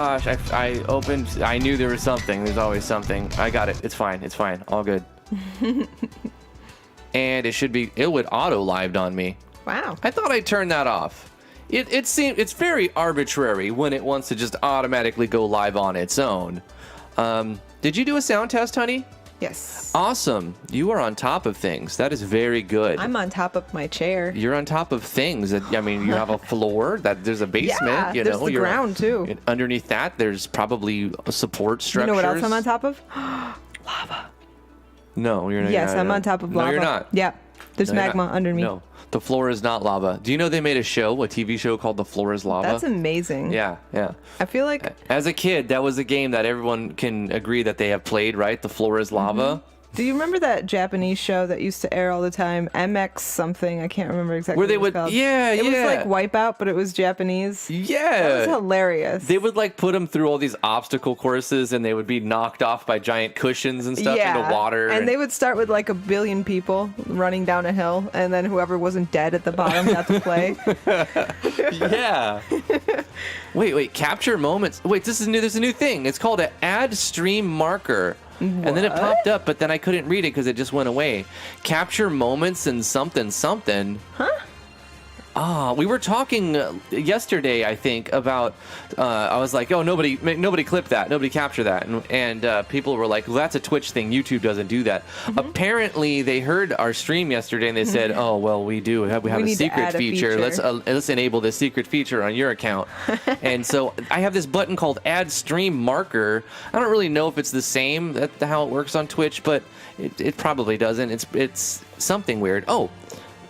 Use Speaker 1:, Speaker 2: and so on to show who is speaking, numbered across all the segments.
Speaker 1: Gosh, I opened. I knew there was something. There's always something. I got it. It's fine. It's fine. All good. And it should be. It would auto lived on me.
Speaker 2: Wow.
Speaker 1: I thought I'd turn that off. It seemed it's very arbitrary when it wants to just automatically go live on its own. Did you do a sound test, honey?
Speaker 2: Yes.
Speaker 1: Awesome. You are on top of things. That is very good.
Speaker 2: I'm on top of my chair.
Speaker 1: You're on top of things. I mean, you have a floor. There's a basement.
Speaker 2: Yeah,
Speaker 1: you
Speaker 2: there's
Speaker 1: know,
Speaker 2: the ground too.
Speaker 1: Underneath that, there's probably support structures.
Speaker 2: You know what else I'm on top of? Lava.
Speaker 1: No, you're not.
Speaker 2: Yes, I'm on top of lava.
Speaker 1: No, you're not.
Speaker 2: Yeah. There's magma under me.
Speaker 1: No, the floor is not lava. Do you know they made a TV show called The Floor is Lava?
Speaker 2: That's amazing.
Speaker 1: Yeah.
Speaker 2: I feel like
Speaker 1: as a kid, that was a game that everyone can agree that they have played, right? The Floor is Lava.
Speaker 2: Mm-hmm. Do you remember that Japanese show that used to air all the time? MX something. I can't remember exactly
Speaker 1: Where they
Speaker 2: what it was
Speaker 1: would,
Speaker 2: called.
Speaker 1: it
Speaker 2: was like Wipeout, but it was Japanese.
Speaker 1: Yeah.
Speaker 2: That was hilarious.
Speaker 1: They would like put them through all these obstacle courses and they would be knocked off by giant cushions and stuff into water.
Speaker 2: And they would start with like 1 billion people running down a hill, and then whoever wasn't dead at the bottom got to play.
Speaker 1: Yeah. Wait, capture moments. Wait, this is new. There's a new thing. It's called an add stream marker.
Speaker 2: What?
Speaker 1: And then it popped up, but then I couldn't read it because it just went away. Capture moments and something.
Speaker 2: Huh?
Speaker 1: We were talking yesterday, I think, about. I was like, "Oh, nobody clipped that, nobody capture that," and people were like, "Well, that's a Twitch thing. YouTube doesn't do that." Mm-hmm. Apparently, they heard our stream yesterday and they said, "Oh, well, we do. We have a secret feature. Let's enable this secret feature on your account." And so I have this button called Add Stream Marker. I don't really know if it's the same how it works on Twitch, but it probably doesn't. It's something weird. Oh.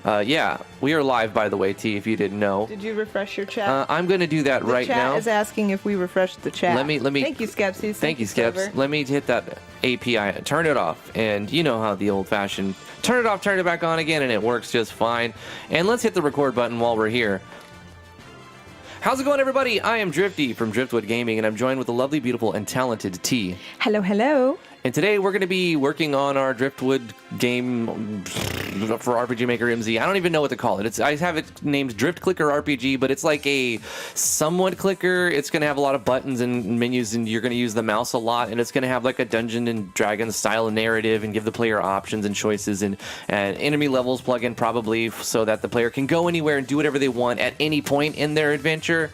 Speaker 1: Yeah, we are live, by the way, T, if you didn't know.
Speaker 2: Did you refresh your chat?
Speaker 1: I'm going to do that right now.
Speaker 2: The chat is asking if we refreshed the chat.
Speaker 1: Let me.
Speaker 2: Thank you, Skepsies.
Speaker 1: Thank you, Skeps. Let me hit that API, turn it off, and you know how the old-fashioned turn it off, turn it back on again, and it works just fine. And let's hit the record button while we're here. How's it going, everybody? I am Drifty from Driftwood Gaming, and I'm joined with the lovely, beautiful, and talented T.
Speaker 2: Hello, hello.
Speaker 1: And today we're going to be working on our Driftwood game for RPG Maker MZ. I don't even know what to call it. I have it named Drift Clicker RPG, but it's like a somewhat clicker. It's going to have a lot of buttons and menus, and you're going to use the mouse a lot. And it's going to have like a Dungeon and Dragon style narrative and give the player options and choices and enemy levels plug in probably so that the player can go anywhere and do whatever they want at any point in their adventure.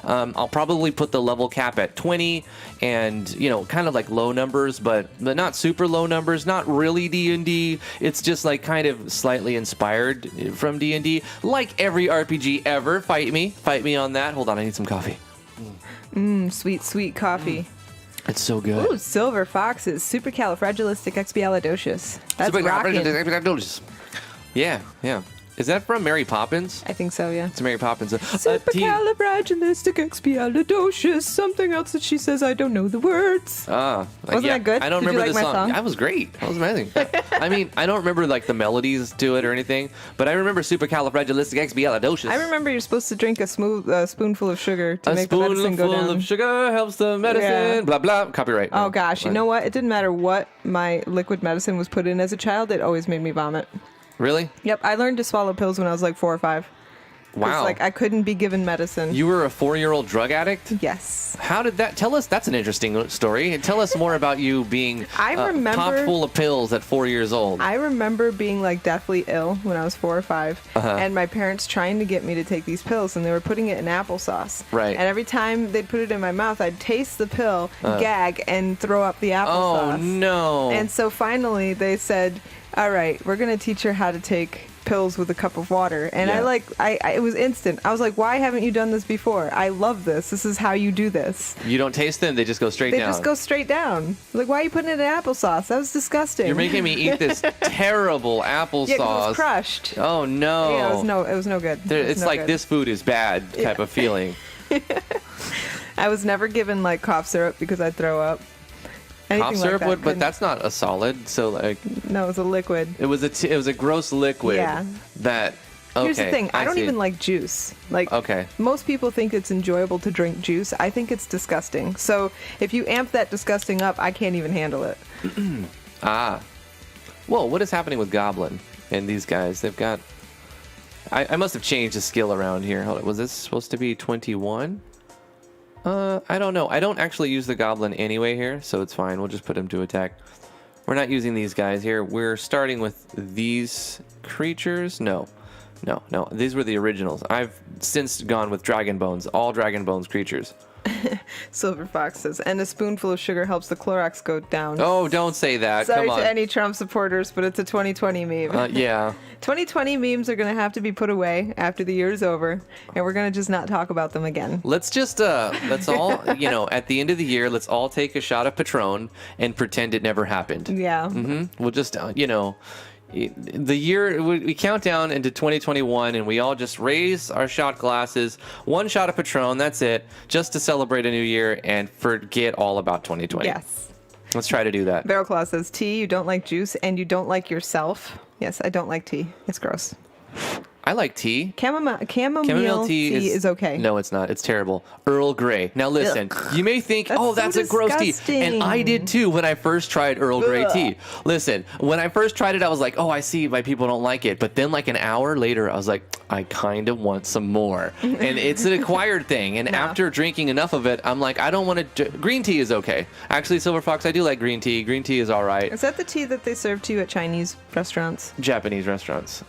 Speaker 1: I'll probably put the level cap at 20 and, kind of like low numbers, but not super low numbers, not really D&D. It's just like kind of slightly inspired from D&D. Like every RPG ever. Fight me on that. Hold on, I need some coffee.
Speaker 2: Sweet, sweet coffee.
Speaker 1: It's so good.
Speaker 2: Ooh, Silver Foxes, supercalifragilisticexpialidocious. That's rocking.
Speaker 1: Yeah. Is that from Mary Poppins?
Speaker 2: I think so, yeah.
Speaker 1: It's Mary Poppins.
Speaker 2: Supercalifragilisticexpialidocious. Something else that she says, I don't know the words. Wasn't that good?
Speaker 1: I don't
Speaker 2: Did
Speaker 1: remember
Speaker 2: you
Speaker 1: the
Speaker 2: like my
Speaker 1: song.
Speaker 2: song.
Speaker 1: That was great. That was amazing. I mean, I don't remember like the melodies to it or anything, but I remember supercalifragilisticexpialidocious.
Speaker 2: I remember you're supposed to drink a spoonful of sugar to make the medicine go down.
Speaker 1: A spoonful of sugar helps the medicine. Blah blah. Copyright.
Speaker 2: Oh gosh, you know what? It didn't matter what my liquid medicine was put in as a child. It always made me vomit.
Speaker 1: Really?
Speaker 2: Yep, I learned to swallow pills when I was like 4 or 5.
Speaker 1: Wow.
Speaker 2: Like I couldn't be given medicine.
Speaker 1: You were a 4-year-old drug addict?
Speaker 2: Yes.
Speaker 1: How did that tell us? That's an interesting story. Tell us more about you being popped full of pills at 4 years old.
Speaker 2: I remember being like deathly ill when I was 4 or 5, and my parents trying to get me to take these pills, and they were putting it in applesauce.
Speaker 1: Right.
Speaker 2: And every time they'd put it in my mouth, I'd taste the pill, gag, and throw up the applesauce.
Speaker 1: Oh no.
Speaker 2: And so finally they said, all right, we're going to teach her how to take pills with a cup of water. And it was instant. I was like, why haven't you done this before? I love this. This is how you do this.
Speaker 1: You don't taste them, they just go straight down.
Speaker 2: They just go straight down. Like, why are you putting it in applesauce? That was disgusting.
Speaker 1: You're making me eat this terrible applesauce.
Speaker 2: Yeah, 'cause it was crushed.
Speaker 1: Oh no.
Speaker 2: Yeah, it was no good.
Speaker 1: It's like this food is bad type of feeling.
Speaker 2: I was never given like cough syrup because I'd throw up.
Speaker 1: Cough syrup would, but that's not a solid. So like,
Speaker 2: no, it was a liquid.
Speaker 1: It was a gross liquid.
Speaker 2: Yeah.
Speaker 1: That. Okay,
Speaker 2: here's the thing. I don't even like juice. Like, most people think it's enjoyable to drink juice. I think it's disgusting. So if you amp that disgusting up, I can't even handle it.
Speaker 1: Well, what is happening with Goblin and these guys? They've got. I must have changed the skill around here. Hold on. Was this supposed to be 21? I don't know. I don't actually use the goblin anyway here, so it's fine. We'll just put him to attack. We're not using these guys here. We're starting with these creatures. No. These were the originals. I've since gone with dragon bones. All dragon bones creatures.
Speaker 2: Silver Fox says, and a spoonful of sugar helps the Clorox go down.
Speaker 1: Oh, don't say that.
Speaker 2: Sorry
Speaker 1: Come on.
Speaker 2: to any Trump supporters, but it's a 2020 meme.
Speaker 1: Yeah.
Speaker 2: 2020 memes are going to have to be put away after the year is over, and we're going to just not talk about them again.
Speaker 1: Let's just, let's all, at the end of the year, let's all take a shot of Patron and pretend it never happened.
Speaker 2: Yeah.
Speaker 1: We'll just, the year, we count down into 2021 and we all just raise our shot glasses, one shot of Patron, that's it, just to celebrate a new year and forget all about 2020.
Speaker 2: Yes.
Speaker 1: Let's try to do that.
Speaker 2: Barrel Claw says, tea, you don't like juice, and you don't like yourself. Yes, I don't like tea. It's gross.
Speaker 1: I like tea.
Speaker 2: Chamomile tea is okay.
Speaker 1: No, it's not. It's terrible. Earl Grey. Now listen, you may think, that's
Speaker 2: so
Speaker 1: a gross tea.
Speaker 2: disgusting.
Speaker 1: And I did too when I first tried Earl Grey tea. Listen, when I first tried it, I was like, I see why people don't like it. But then like an hour later, I was like, I kind of want some more. And it's an acquired thing. And after drinking enough of it, I'm like, I don't want to. Green tea is okay. Actually, Silver Fox, I do like green tea. Green tea is all right.
Speaker 2: Is that the tea that they serve to you at Chinese restaurants?
Speaker 1: Japanese restaurants.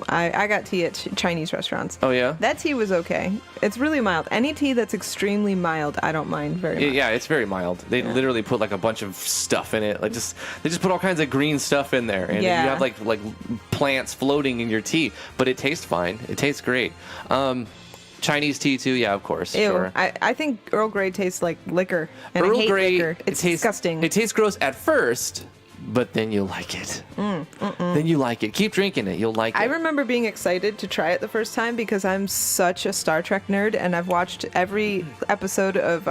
Speaker 2: I got tea at Chinese restaurants.
Speaker 1: Oh, yeah?
Speaker 2: That tea was okay. It's really mild. Any tea that's extremely mild, I don't mind very much.
Speaker 1: Yeah, it's very mild. They literally put like a bunch of stuff in it. They just put all kinds of green stuff in there, and you have like plants floating in your tea. But it tastes fine. It tastes great. Chinese tea too, yeah, of course.
Speaker 2: Ew.
Speaker 1: Sure.
Speaker 2: I think Earl Grey tastes like liquor, and I hate liquor. It's disgusting.
Speaker 1: It tastes gross at first, but then you like it. Then you like it. Keep drinking it. You'll like it.
Speaker 2: I remember being excited to try it the first time because I'm such a Star Trek nerd, and I've watched every episode of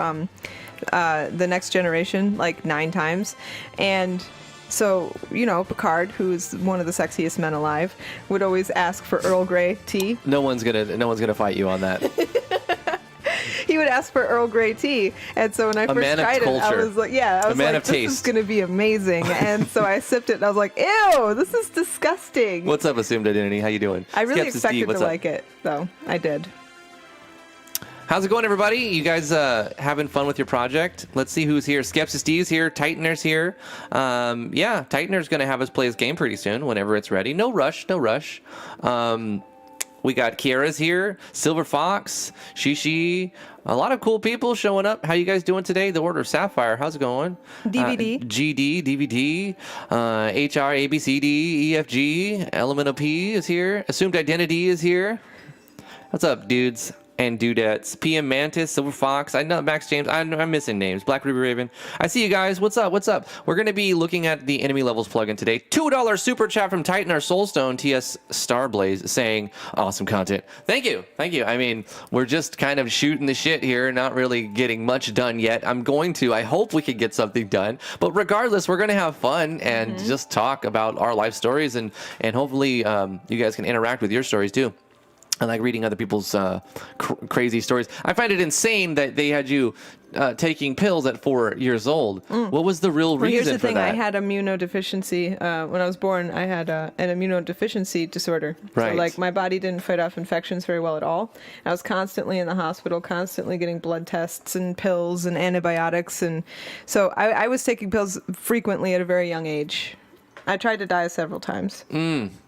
Speaker 2: The Next Generation like 9 times. And so, Picard, who is one of the sexiest men alive, would always ask for Earl Grey tea.
Speaker 1: No one's gonna fight you on that.
Speaker 2: He would ask for Earl Grey tea, and so when I first tried it, I was like, this is going to be amazing. And so I sipped it, and I was like, ew, this is disgusting.
Speaker 1: What's up, Assumed Identity? How you doing?
Speaker 2: I really expected to like it, though. I did.
Speaker 1: How's it going, everybody? You guys having fun with your project? Let's see who's here. Skepsis D's here. Tightener's here. Tightener's going to have us play his game pretty soon, whenever it's ready. No rush. We got Kiara's here, Silver Fox, Shishi, a lot of cool people showing up. How you guys doing today? The Order of Sapphire, how's it going?
Speaker 2: DVD.
Speaker 1: GD, DVD, HR, ABCD, EFG, Elemental P is here, Assumed Identity is here. What's up, dudes and dudettes? PM Mantis, Silver Fox, I know Max James, I'm missing names. Black Ruby Raven. I see you guys. What's up? We're going to be looking at the enemy levels plugin today. $2 super chat from Titan, our Soulstone, TS Starblaze, saying awesome content. Thank you. I mean, we're just kind of shooting the shit here, not really getting much done yet. I hope we can get something done. But regardless, we're going to have fun and just talk about our life stories, and hopefully you guys can interact with your stories too. I like reading other people's crazy stories. I find it insane that they had you taking pills at 4 years old. What was the real reason for that?
Speaker 2: Here's the thing. I had immunodeficiency. When I was born, I had an immunodeficiency disorder.
Speaker 1: Right.
Speaker 2: So, my body didn't fight off infections very well at all. I was constantly in the hospital, constantly getting blood tests and pills and antibiotics. And so I was taking pills frequently at a very young age. I tried to die several times.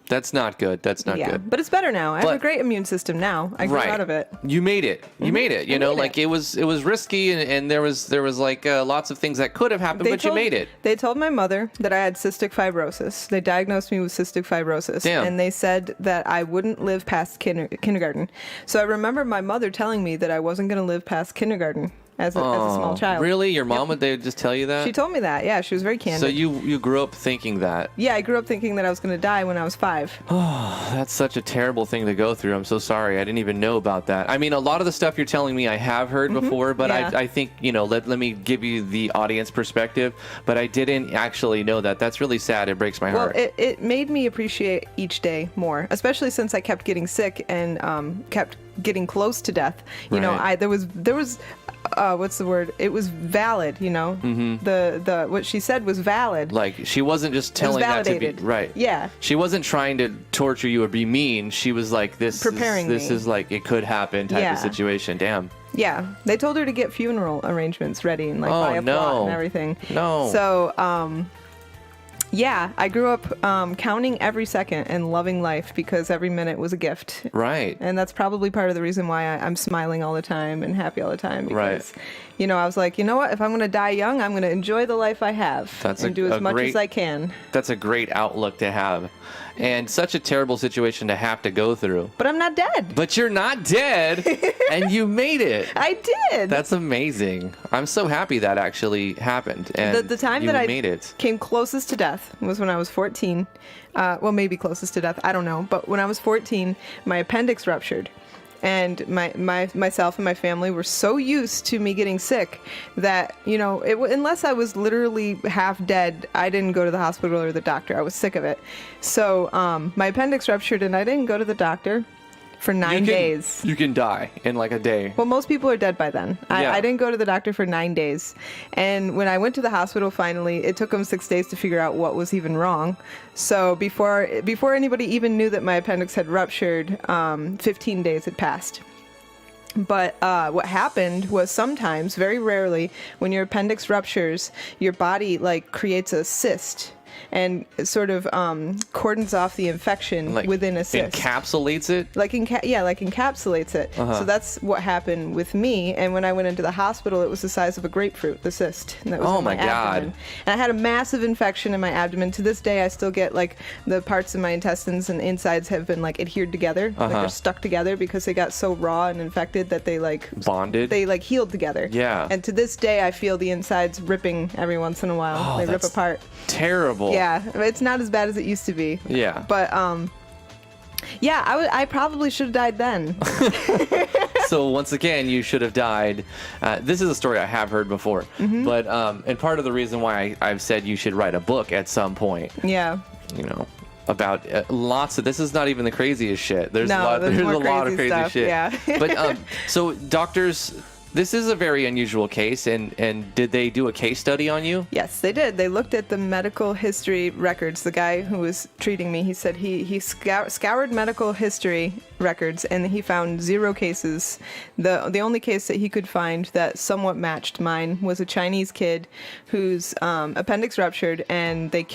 Speaker 1: That's not good. That's not good.
Speaker 2: But it's better now. I have a great immune system now. I grew out of it.
Speaker 1: You made it. You made it. It was risky, and there was like lots of things that could have happened, but you made it.
Speaker 2: They told my mother that I had cystic fibrosis. They diagnosed me with cystic fibrosis.
Speaker 1: Damn.
Speaker 2: And they said that I wouldn't live past kindergarten. So I remember my mother telling me that I wasn't going to live past kindergarten. As a small child.
Speaker 1: Really? Your mom would they just tell you that?
Speaker 2: She told me that. Yeah, she was very candid.
Speaker 1: So you grew up thinking that?
Speaker 2: Yeah, I grew up thinking that I was going to die when I was 5.
Speaker 1: Oh, that's such a terrible thing to go through. I'm so sorry. I didn't even know about that. I mean, a lot of the stuff you're telling me I have heard before, but I think, let me give you the audience perspective, but I didn't actually know that. That's really sad. It breaks my heart.
Speaker 2: Well, it made me appreciate each day more, especially since I kept getting sick and kept getting close to death. There was what's the word? It was valid, The what she said was valid.
Speaker 1: Like she wasn't just telling that to be right.
Speaker 2: Yeah.
Speaker 1: She wasn't trying to torture you or be mean. She was like this
Speaker 2: preparing
Speaker 1: is like it could happen type of situation. Damn.
Speaker 2: Yeah, they told her to get funeral arrangements ready and like buy a plot and everything.
Speaker 1: No.
Speaker 2: So, yeah, I grew up counting every second and loving life because every minute was a gift.
Speaker 1: Right.
Speaker 2: And that's probably part of the reason why I'm smiling all the time and happy all the time. Because,
Speaker 1: Right.
Speaker 2: you know, I was like, you know what? If I'm going to die young, I'm going to enjoy the life I have and do as much as I can.
Speaker 1: That's a great outlook to have. And such a terrible situation to have to go through.
Speaker 2: But I'm not dead.
Speaker 1: But you're not dead, and you made it.
Speaker 2: I did.
Speaker 1: That's amazing. I'm so happy that actually happened. And
Speaker 2: the time
Speaker 1: you
Speaker 2: that
Speaker 1: made it.
Speaker 2: came closest to death was when I was 14. Well, maybe closest to death. I don't know. But when I was 14, my appendix ruptured. And myself and my family were so used to me getting sick that, you know, unless I was literally half dead, I didn't go to the hospital or the doctor. I was sick of it. So my appendix ruptured and I didn't go to the doctor for 9 days.
Speaker 1: You can die in like a day.
Speaker 2: Well, most people are dead by then.
Speaker 1: Yeah.
Speaker 2: I didn't go to the doctor for 9 days. And when I went to the hospital finally, it took them 6 days to figure out what was even wrong. So before anybody even knew that my appendix had ruptured, 15 days had passed. But what happened was sometimes, very rarely, when your appendix ruptures, your body like creates a cyst and it sort of cordons off the infection
Speaker 1: Like
Speaker 2: within a cyst.
Speaker 1: encapsulates it?
Speaker 2: Like encapsulates it. So that's what happened with me. And when I went into the hospital, it was the size of a grapefruit, the cyst. And that was
Speaker 1: Oh
Speaker 2: in my
Speaker 1: my God.
Speaker 2: abdomen. And I had a massive infection in my abdomen. To this day, I still get like the parts of my intestines and insides have been like adhered together. Like they're stuck together because they got so raw and infected that they like
Speaker 1: Bonded?
Speaker 2: They like healed together.
Speaker 1: Yeah.
Speaker 2: And to this day, I feel the insides ripping every once in a while.
Speaker 1: Oh,
Speaker 2: they rip
Speaker 1: that's
Speaker 2: apart.
Speaker 1: Terrible.
Speaker 2: Yeah, it's not as bad as it used to be.
Speaker 1: Yeah.
Speaker 2: But yeah, I probably should have died then.
Speaker 1: So once again, you should have died. This is a story I have heard before, but and part of the reason why I've said you should write a book at some point.
Speaker 2: Yeah.
Speaker 1: You know, about lots of. This is not even the craziest shit. There's
Speaker 2: No,
Speaker 1: a lot.
Speaker 2: there's
Speaker 1: There's
Speaker 2: more
Speaker 1: a lot of
Speaker 2: crazy
Speaker 1: crazy
Speaker 2: stuff,
Speaker 1: shit.
Speaker 2: yeah.
Speaker 1: But so doctors. This is a very unusual case, and did they do a case study on you?
Speaker 2: Yes, they did. They looked at the medical history records. The guy who was treating me, he said he scoured medical history records, and he found 0 cases. The only case that he could find that somewhat matched mine was a Chinese kid whose appendix ruptured, and they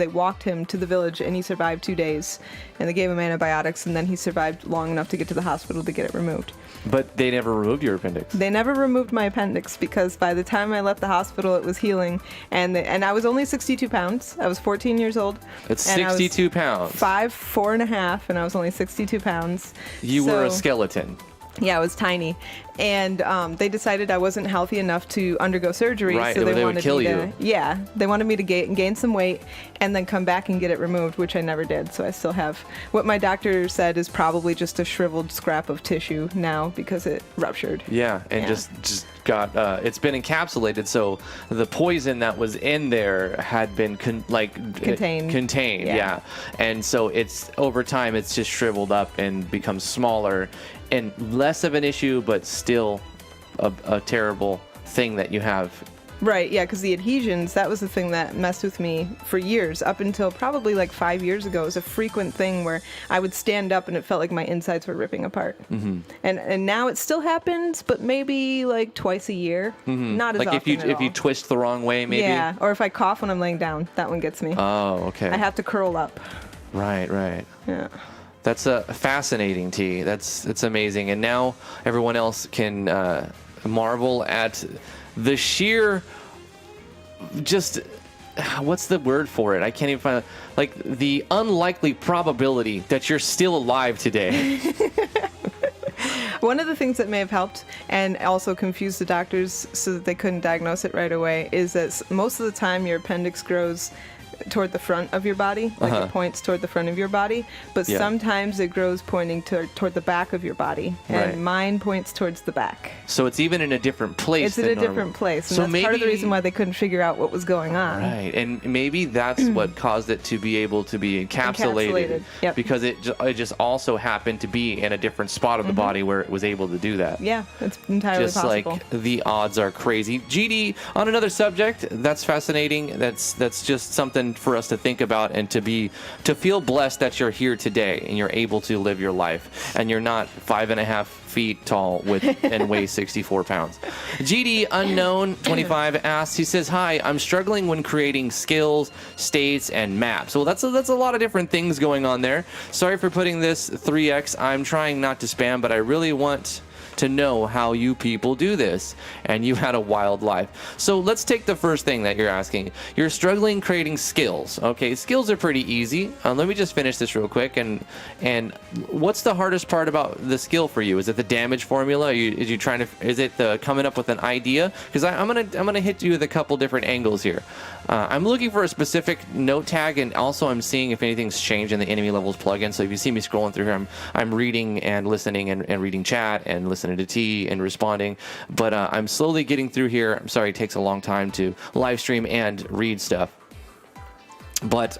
Speaker 2: walked him to the village, and he survived 2 days. And they gave him antibiotics, and then he survived long enough to get to the hospital to get it removed.
Speaker 1: But they never removed your appendix.
Speaker 2: They never removed my appendix because by the time I left the hospital, it was healing. And I was only 62 pounds. I was 14 years old.
Speaker 1: It's 62 pounds.
Speaker 2: 4.5, and I was only 62 pounds.
Speaker 1: You were a skeleton.
Speaker 2: Yeah, I was tiny. And they decided I wasn't healthy enough to undergo surgery.
Speaker 1: Right,
Speaker 2: so
Speaker 1: they
Speaker 2: wanted
Speaker 1: would kill
Speaker 2: me
Speaker 1: you.
Speaker 2: Yeah, they wanted me to gain some weight and then come back and get it removed, which I never did. So I still have what my doctor said is probably just a shriveled scrap of tissue now because it ruptured.
Speaker 1: Yeah, and just got it's been encapsulated, so the poison that was in there had been contained. Yeah. And so it's over time it's just shriveled up and becomes smaller and less of an issue, but still a terrible thing that you have.
Speaker 2: Right, yeah, because the adhesions, that was the thing that messed with me for years, up until probably like 5 years ago. It was a frequent thing where I would stand up and it felt like my insides were ripping apart. Mm-hmm. And now it still happens, but maybe like twice a year. Mm-hmm. Not as
Speaker 1: like
Speaker 2: often
Speaker 1: if you twist the wrong way, maybe?
Speaker 2: Yeah, or if I cough when I'm laying down, that one gets me.
Speaker 1: Oh, okay.
Speaker 2: I have to curl up.
Speaker 1: Right.
Speaker 2: Yeah.
Speaker 1: That's fascinating, T. It's amazing. And now everyone else can marvel at the sheer, just, what's the word for it? I can't even find it. Like the unlikely probability that you're still alive today.
Speaker 2: One of the things that may have helped and also confused the doctors so that they couldn't diagnose it right away is that most of the time your appendix grows toward the front of your body, like it points toward the front of your body, but sometimes it grows pointing toward the back of your body, and mine points towards the back.
Speaker 1: So it's even in a different place.
Speaker 2: It's in a different place, and so that's part of the reason why they couldn't figure out what was going on.
Speaker 1: Right, and maybe that's what caused it to be able to be encapsulated.
Speaker 2: Yep.
Speaker 1: Because it just also happened to be in a different spot of the body where it was able to do that.
Speaker 2: Yeah, it's entirely
Speaker 1: just
Speaker 2: possible.
Speaker 1: Like the odds are crazy. GD, on another subject, that's fascinating. That's just something something for us to think about and to feel blessed that you're here today and you're able to live your life and you're not 5.5 feet tall and weigh 64 pounds. GD Unknown 25 asks, he says, hi, I'm struggling when creating skills, states, and maps. Well, that's a lot of different things going on there. Sorry for putting this 3x. I'm trying not to spam, but I really want to know how you people do this, and you had a wild life. So let's take the first thing that you're asking. You're struggling creating skills. Okay, skills are pretty easy. Let me just finish this real quick. And what's the hardest part about the skill for you? Is it the damage formula? Is it the coming up with an idea? Because I'm gonna hit you with a couple different angles here. I'm looking for a specific note tag, and also I'm seeing if anything's changed in the enemy levels plugin. So if you see me scrolling through here, I'm reading and listening and reading chat and listening to T and responding. But I'm slowly getting through here. I'm sorry it takes a long time to live stream and read stuff. But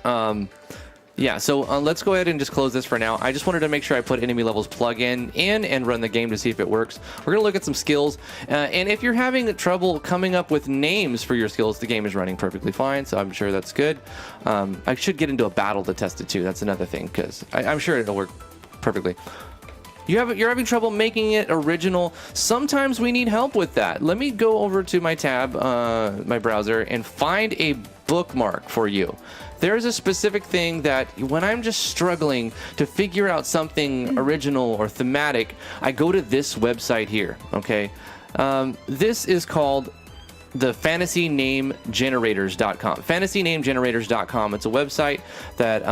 Speaker 1: yeah, so let's go ahead and just close this for now. I just wanted to make sure I put enemy levels plugin in and run the game to see if it works. We're going to look at some skills. And if you're having trouble coming up with names for your skills, the game is running perfectly fine, so I'm sure that's good. I should get into a battle to test it too. That's another thing, because I'm sure it'll work perfectly. You're having trouble making it original. Sometimes we need help with that. Let me go over to my tab, my browser, and find a bookmark for you. There's a specific thing that when I'm just struggling to figure out something original or thematic, I go to this website here, okay? This is called the fantasynamegenerators.com. Fantasynamegenerators.com. It's a website that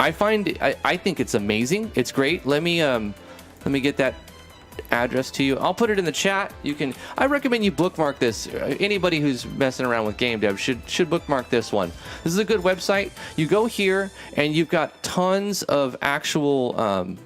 Speaker 1: I think it's amazing. It's great. Let me get that address to you. I'll put it in the chat. I recommend you bookmark this. Anybody who's messing around with game dev should bookmark this one. This is a good website. You go here and you've got tons of actual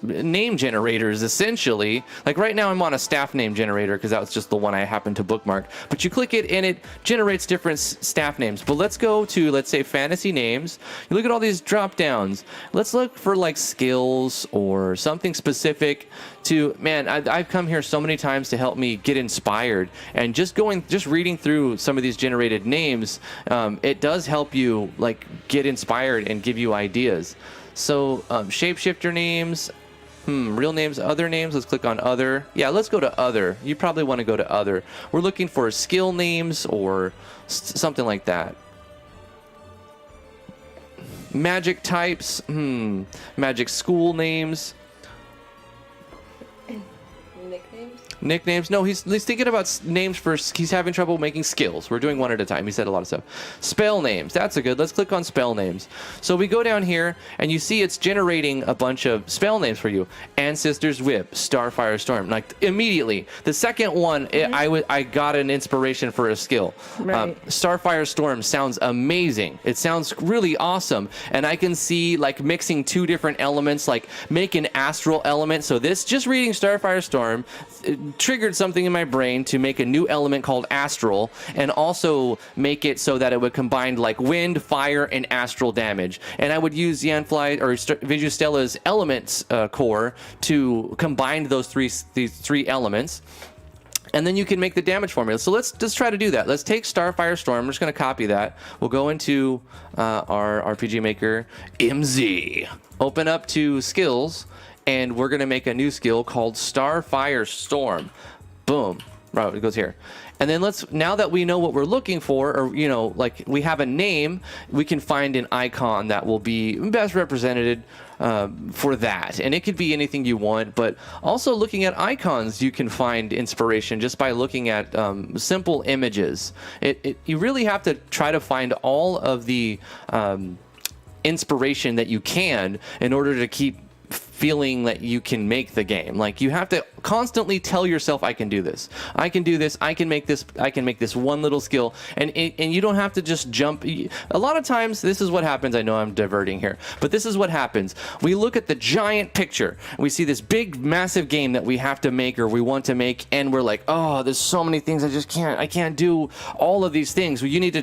Speaker 1: name generators, essentially. Like right now I'm on a staff name generator because that was just the one I happened to bookmark. But you click it and it generates different staff names. But let's go to, let's say, fantasy names. You look at all these drop downs. Let's look for like skills or something specific to, man, I've come here so many times to help me get inspired. And just reading through some of these generated names, it does help you like get inspired and give you ideas. So shapeshifter names, real names, other names. Let's click on other. Yeah, let's go to other. You probably want to go to other. We're looking for skill names or something like that. Magic types, magic school names. Nicknames? No, he's thinking about names first. He's having trouble making skills. We're doing one at a time. He said a lot of stuff. Spell names. That's a good. Let's click on spell names. So we go down here, and you see it's generating a bunch of spell names for you. Ancestor's Whip, Starfire Storm. Like immediately, the second one, I got an inspiration for a skill.
Speaker 2: Right.
Speaker 1: Starfire Storm sounds amazing. It sounds really awesome, and I can see like mixing two different elements, like make an astral element. So this just reading Starfire Storm triggered something in my brain to make a new element called astral, and also make it so that it would combine like wind, fire, and astral damage. And I would use Yanfly or Vijustella's elements core to combine these three elements. And then you can make the damage formula. So let's just try to do that. Let's take Starfire Storm. We're just going to copy that. We'll go into our RPG Maker MZ. Open up to skills. And we're going to make a new skill called Starfire Storm. Boom. Right, it goes here. And then now that we know what we're looking for, or, like we have a name, we can find an icon that will be best represented for that. And it could be anything you want, but also looking at icons, you can find inspiration just by looking at simple images. You really have to try to find all of the inspiration that you can in order to keep feeling that you can make the game. Like you have to constantly tell yourself, I can do this. I can do this. I can make this. I can make this one little skill. And you don't have to just jump. A lot of times, this is what happens. I know I'm diverting here, but this is what happens. We look at the giant picture. We see this big, massive game that we have to make or we want to make, and we're like, oh, there's so many things I can't do all of these things. Well, you need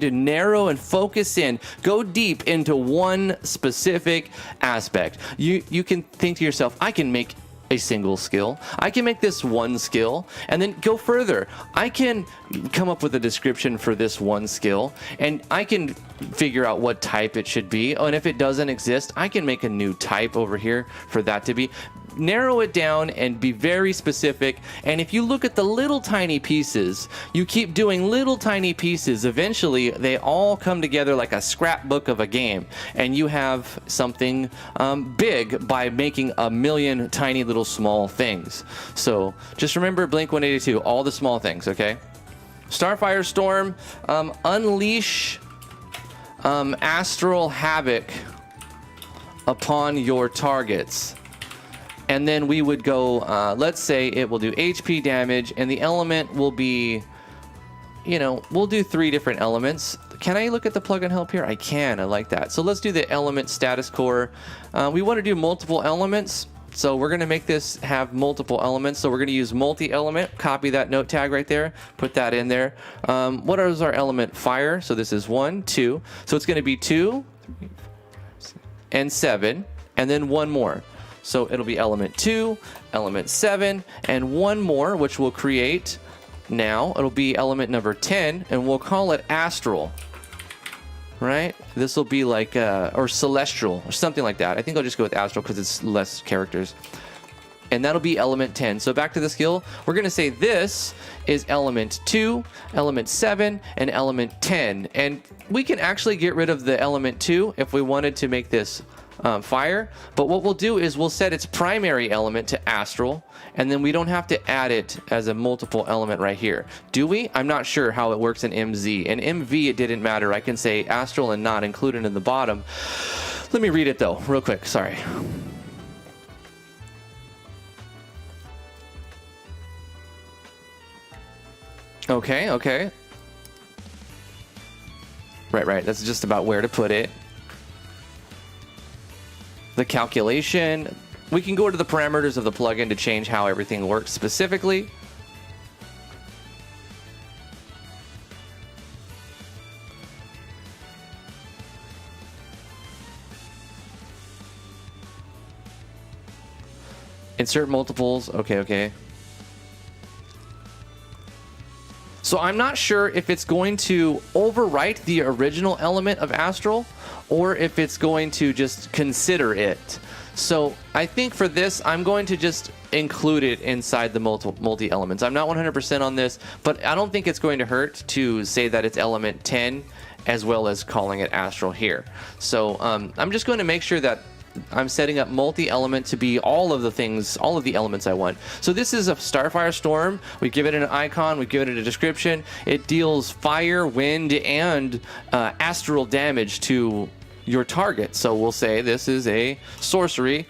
Speaker 1: to narrow and focus in, go deep into one specific aspect. You can think to yourself, I can make a single skill. I can make this one skill and then go further. I can come up with a description for this one skill, and I can figure out what type it should be. And if it doesn't exist, I can make a new type over here for that to be. Narrow it down and be very specific. And if you look at the little tiny pieces, you keep doing little tiny pieces, eventually they all come together like a scrapbook of a game, and you have something big by making a million tiny little small things. So just remember Blink 182, all the small things, okay? Starfire Storm, unleash astral havoc upon your targets. And then we would go, let's say it will do HP damage, and the element will be, you know, we'll do 3 different elements. Can I look at the plugin help here? I can, I like that. So let's do the element status core. We want to do multiple elements, so we're going to make this have multiple elements. So we're going to use multi-element, copy that note tag right there, put that in there. What is our element? Fire, so this is 1, 2. So it's going to be 2, 3, 4, and 7, and then 1 more. So it'll be element 2, element 7, and 1 more, which will create, now it'll be element number 10, and we'll call it astral, right? This will be like, or celestial, or something like that. I think I'll just go with astral because it's less characters. And that'll be element 10. So back to the skill, we're going to say this is element 2, element 7, and element 10. And we can actually get rid of the element 2 if we wanted to make this fire, but what we'll do is we'll set its primary element to astral, and then we don't have to add it as a multiple element right here. Do we? I'm not sure how it works in MZ. In MV, it didn't matter. I can say astral and not included in the bottom. Let me read it though, real quick. Sorry. Okay. Right. That's just about where to put it. The calculation, we can go to the parameters of the plugin to change how everything works specifically. Insert multiples, okay. So I'm not sure if it's going to overwrite the original element of astral or if it's going to just consider it. So I think for this, I'm going to just include it inside the multi-elements. I'm not 100% on this, but I don't think it's going to hurt to say that it's element 10 as well as calling it astral here. So I'm just going to make sure that I'm setting up multi-element to be all of the things, all of the elements I want. So this is a Starfire Storm. We give it an icon, we give it a description. It deals fire, wind, and astral damage to your target. So we'll say this is a sorcery,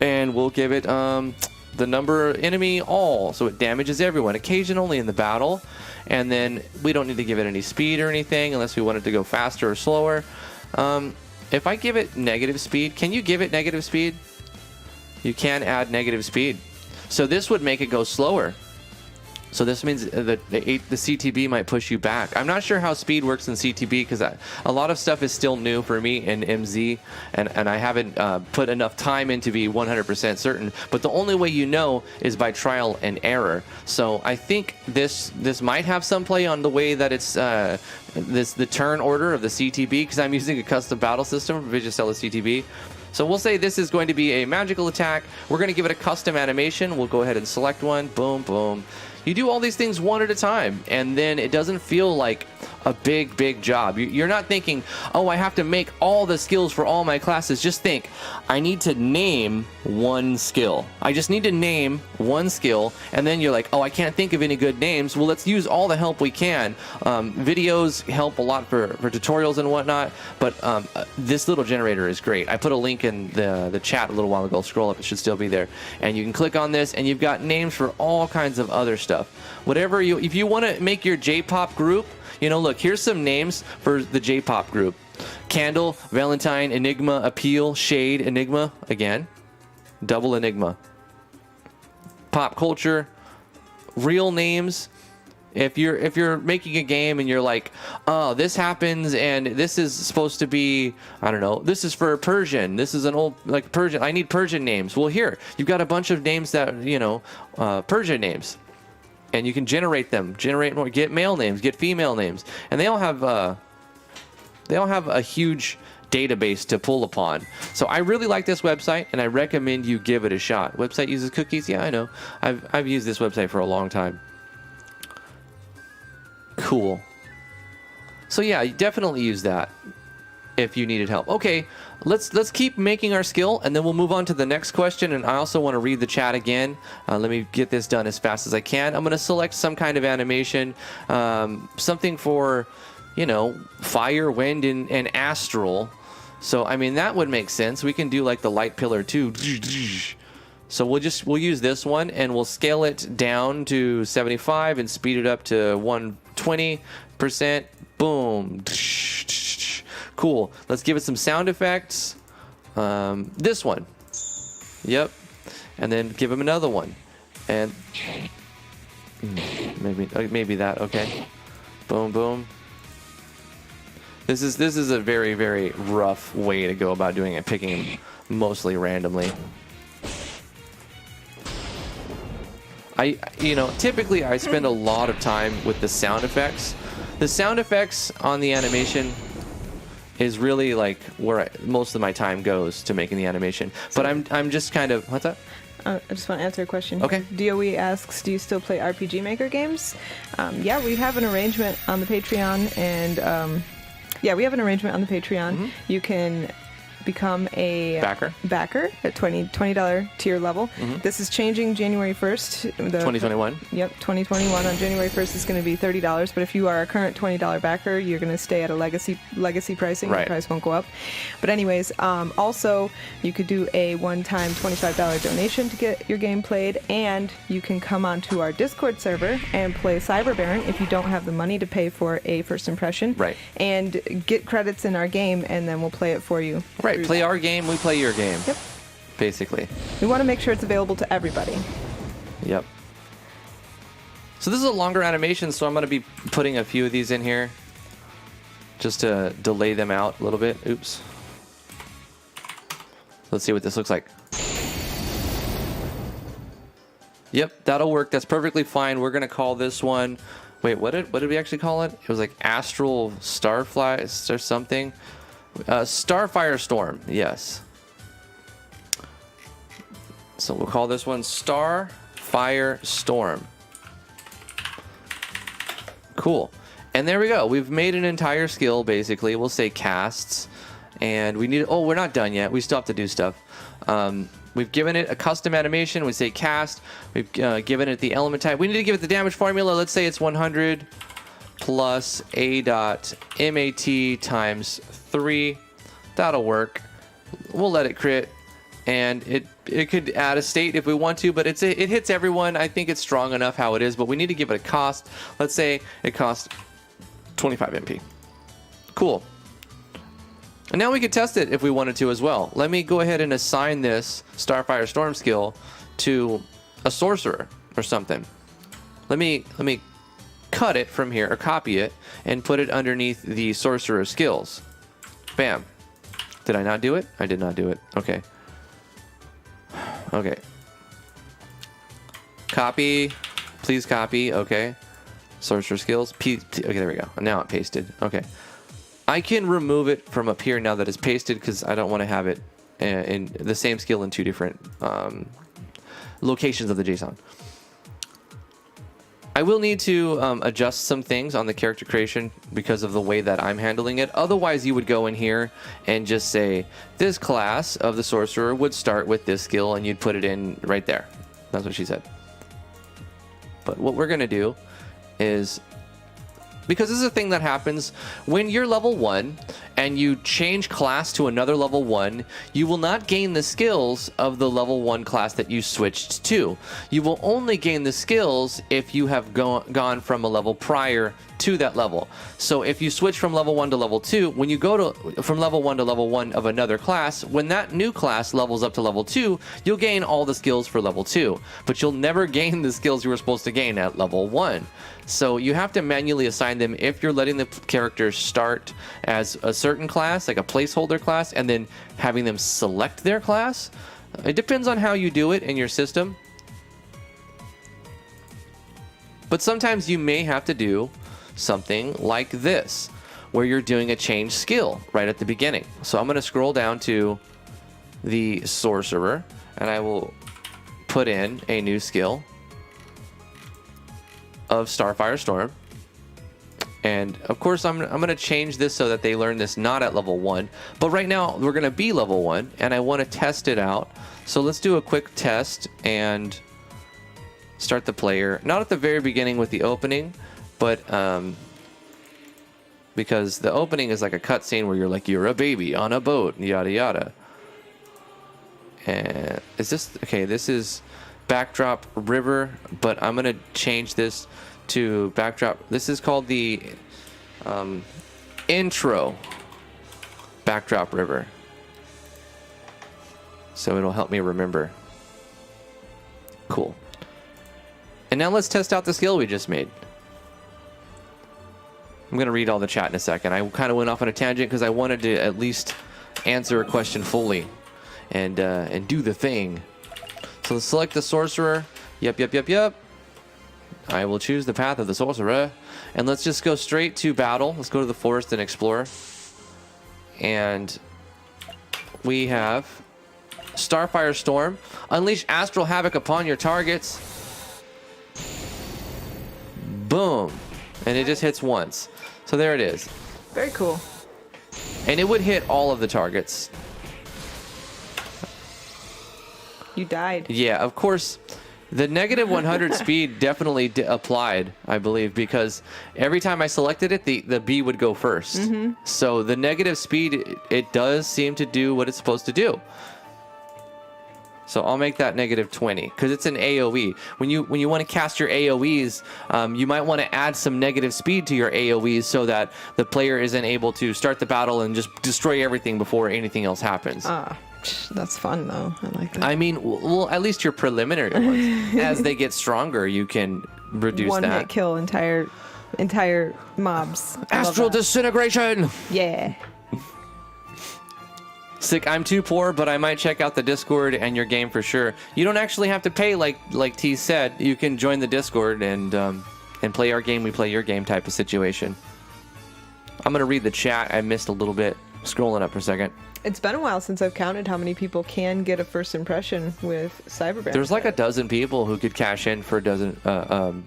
Speaker 1: and we'll give it the number enemy all, so it damages everyone, occasion only in the battle. And then we don't need to give it any speed or anything unless we want it to go faster or slower. If I give it negative speed, can you give it negative speed? You can add negative speed. So this would make it go slower. So this means that the CTB might push you back. I'm not sure how speed works in CTB because a lot of stuff is still new for me in MZ, and I haven't put enough time in to be 100% certain. But the only way you know is by trial and error. So I think this might have some play on the way that it's the turn order of the CTB, because I'm using a custom battle system for Vigicella CTB. So we'll say this is going to be a magical attack. We're going to give it a custom animation. We'll go ahead and select one. Boom, boom. You do all these things one at a time, and then it doesn't feel like a big job. You're not thinking, oh, I have to make all the skills for all my classes. Just think, I need to name one skill. I just need to name one skill, and then you're like, oh, I can't think of any good names. Well, let's use all the help we can. Videos help a lot for tutorials and whatnot, but this little generator is great. I put a link in the chat a little while ago. Scroll up, it should still be there. And you can click on this, and you've got names for all kinds of other stuff. Whatever if you want to make your J-pop group, you know, look, here's some names for the J-pop group. Candle, Valentine, Enigma, Appeal, Shade, Enigma, again, double Enigma. Pop culture, real names, If you're making a game and you're like, oh, this happens and this is supposed to be, I don't know, this is for Persian. This is an old like Persian. I need Persian names. Well, here you've got a bunch of names that Persian names, and you can generate them. Generate more. Get male names. Get female names, and they all have a huge database to pull upon. So I really like this website, and I recommend you give it a shot. Website uses cookies. Yeah, I know. I've used this website for a long time. Cool. So yeah, you definitely use that if you needed help. Okay, let's keep making our skill, and then we'll move on to the next question. And I also want to read the chat again. Let me get this done as fast as I can. I'm going to select some kind of animation, something for, fire, wind, and astral. So I mean that would make sense. We can do like the light pillar too. So we'll use this one, and we'll scale it down to 75 and speed it up to 120%. Boom. Cool. Let's give it some sound effects. This one. Yep. And then give him another one. And maybe that. Okay. Boom, boom. This is a very, very rough way to go about doing it, picking him mostly randomly. Typically I spend a lot of time with the sound effects. The sound effects on the animation is really like where most of my time goes to making the animation. But I'm just kind of, what's that?
Speaker 2: I just want to answer a question.
Speaker 1: Okay.
Speaker 2: DOE asks, do you still play RPG Maker games? Yeah, we have an arrangement on the Patreon, and
Speaker 1: Mm-hmm.
Speaker 2: You can become a backer at $20 tier level.
Speaker 1: Mm-hmm.
Speaker 2: This is changing January 1st.
Speaker 1: 2021.
Speaker 2: Yep, 2021 on January 1st is going to be $30. But if you are a current $20 backer, you're going to stay at a legacy pricing.
Speaker 1: Right.
Speaker 2: The price won't go up. But anyways, also you could do a one-time $25 donation to get your game played, and you can come onto our Discord server and play Cyber Baron if you don't have the money to pay for a first impression.
Speaker 1: Right.
Speaker 2: And get credits in our game, and then we'll play it for you.
Speaker 1: Right. Play our game, we play your game.
Speaker 2: Yep.
Speaker 1: Basically.
Speaker 2: We want to make sure it's available to everybody.
Speaker 1: Yep. So this is a longer animation, so I'm going to be putting a few of these in here just to delay them out a little bit. Oops. Let's see what this looks like. Yep, that'll work. That's perfectly fine. We're going to call this one... Wait, what did we actually call it? It was like Astral Starfly or something. Starfire Storm, yes. So we'll call this one Starfire Storm. Cool. And there we go. We've made an entire skill, basically. We'll say casts. And we need... Oh, we're not done yet. We still have to do stuff. We've given it a custom animation. We say cast. We've given it the element type. We need to give it the damage formula. Let's say it's 100 plus A dot MAT times 3. That'll work. We'll let it crit. And it could add a state if we want to, but it hits everyone. I think it's strong enough how it is, but we need to give it a cost. Let's say it costs 25 MP. Cool. And now we could test it if we wanted to as well. Let me go ahead and assign this Starfire Storm skill to a sorcerer or something. Let me cut it from here, or copy it, and put it underneath the sorcerer skills. Bam. Did I not do it? I did not do it. Okay. Okay. Copy. Please copy. Okay. Sorcerer skills. Okay, there we go. Now it pasted. Okay. I can remove it from up here now that it's pasted because I don't want to have it in the same skill in two different locations of the JSON. I will need to adjust some things on the character creation because of the way that I'm handling it. Otherwise, you would go in here and just say, this class of the sorcerer would start with this skill, and you'd put it in right there. That's what she said. But what we're going to do is... Because this is a thing that happens when you're level 1 and you change class to another level 1, you will not gain the skills of the level 1 class that you switched to. You will only gain the skills if you have gone from a level prior to that level. So if you switch from level 1 to level 2, when you go to from level 1 to level 1 of another class, when that new class levels up to level 2, you'll gain all the skills for level 2, but you'll never gain the skills you were supposed to gain at level 1. So you have to manually assign them if you're letting the characters start as a certain class, like a placeholder class, and then having them select their class. It depends on how you do it in your system. But sometimes you may have to do something like this, where you're doing a change skill right at the beginning. So I'm going to scroll down to the sorcerer, and I will put in a new skill of Starfire Storm. And of course I'm going to change this so that they learn this not at level 1, but right now we're going to be level 1 and I want to test it out. So let's do a quick test and start the player, not at the very beginning with the opening, but because the opening is like a cutscene where you're like, you're a baby on a boat, yada yada. And is this okay? This is backdrop river, but I'm gonna change this to backdrop. This is called the intro backdrop river, so it'll help me remember. Cool. And now let's test out the skill we just made. I'm gonna read all the chat in a second. I kind of went off on a tangent because I wanted to at least answer a question fully and do the thing. So let's select the sorcerer. Yep. I will choose the path of the sorcerer. And let's just go straight to battle. Let's go to the forest and explore. And we have Starfire Storm. Unleash astral havoc upon your targets. Boom. And it just hits once. So there it is.
Speaker 2: Very cool.
Speaker 1: And it would hit all of the targets.
Speaker 2: You died.
Speaker 1: Yeah, of course. The negative 100 speed definitely applied, I believe, because every time I selected it, the bee would go first. Mm-hmm. So the negative speed, it does seem to do what it's supposed to do. So I'll make that negative 20 because it's an AoE. When you want to cast your AoEs, you might want to add some negative speed to your AoEs so that the player isn't able to start the battle and just destroy everything before anything else happens.
Speaker 2: That's fun though. I like that.
Speaker 1: I mean, well, at least your preliminary ones. As they get stronger, you can reduce
Speaker 2: One
Speaker 1: that.
Speaker 2: hit kill entire mobs.
Speaker 1: Astral disintegration.
Speaker 2: Yeah.
Speaker 1: Sick. I'm too poor, but I might check out the Discord and your game for sure. You don't actually have to pay, like T said. You can join the Discord and play our game. We play your game type of situation. I'm gonna read the chat. I missed a little bit. Scrolling up for a second.
Speaker 2: It's been a while since I've counted how many people can get a first impression with Cyberbrand.
Speaker 1: There's like a dozen people who could cash in for a dozen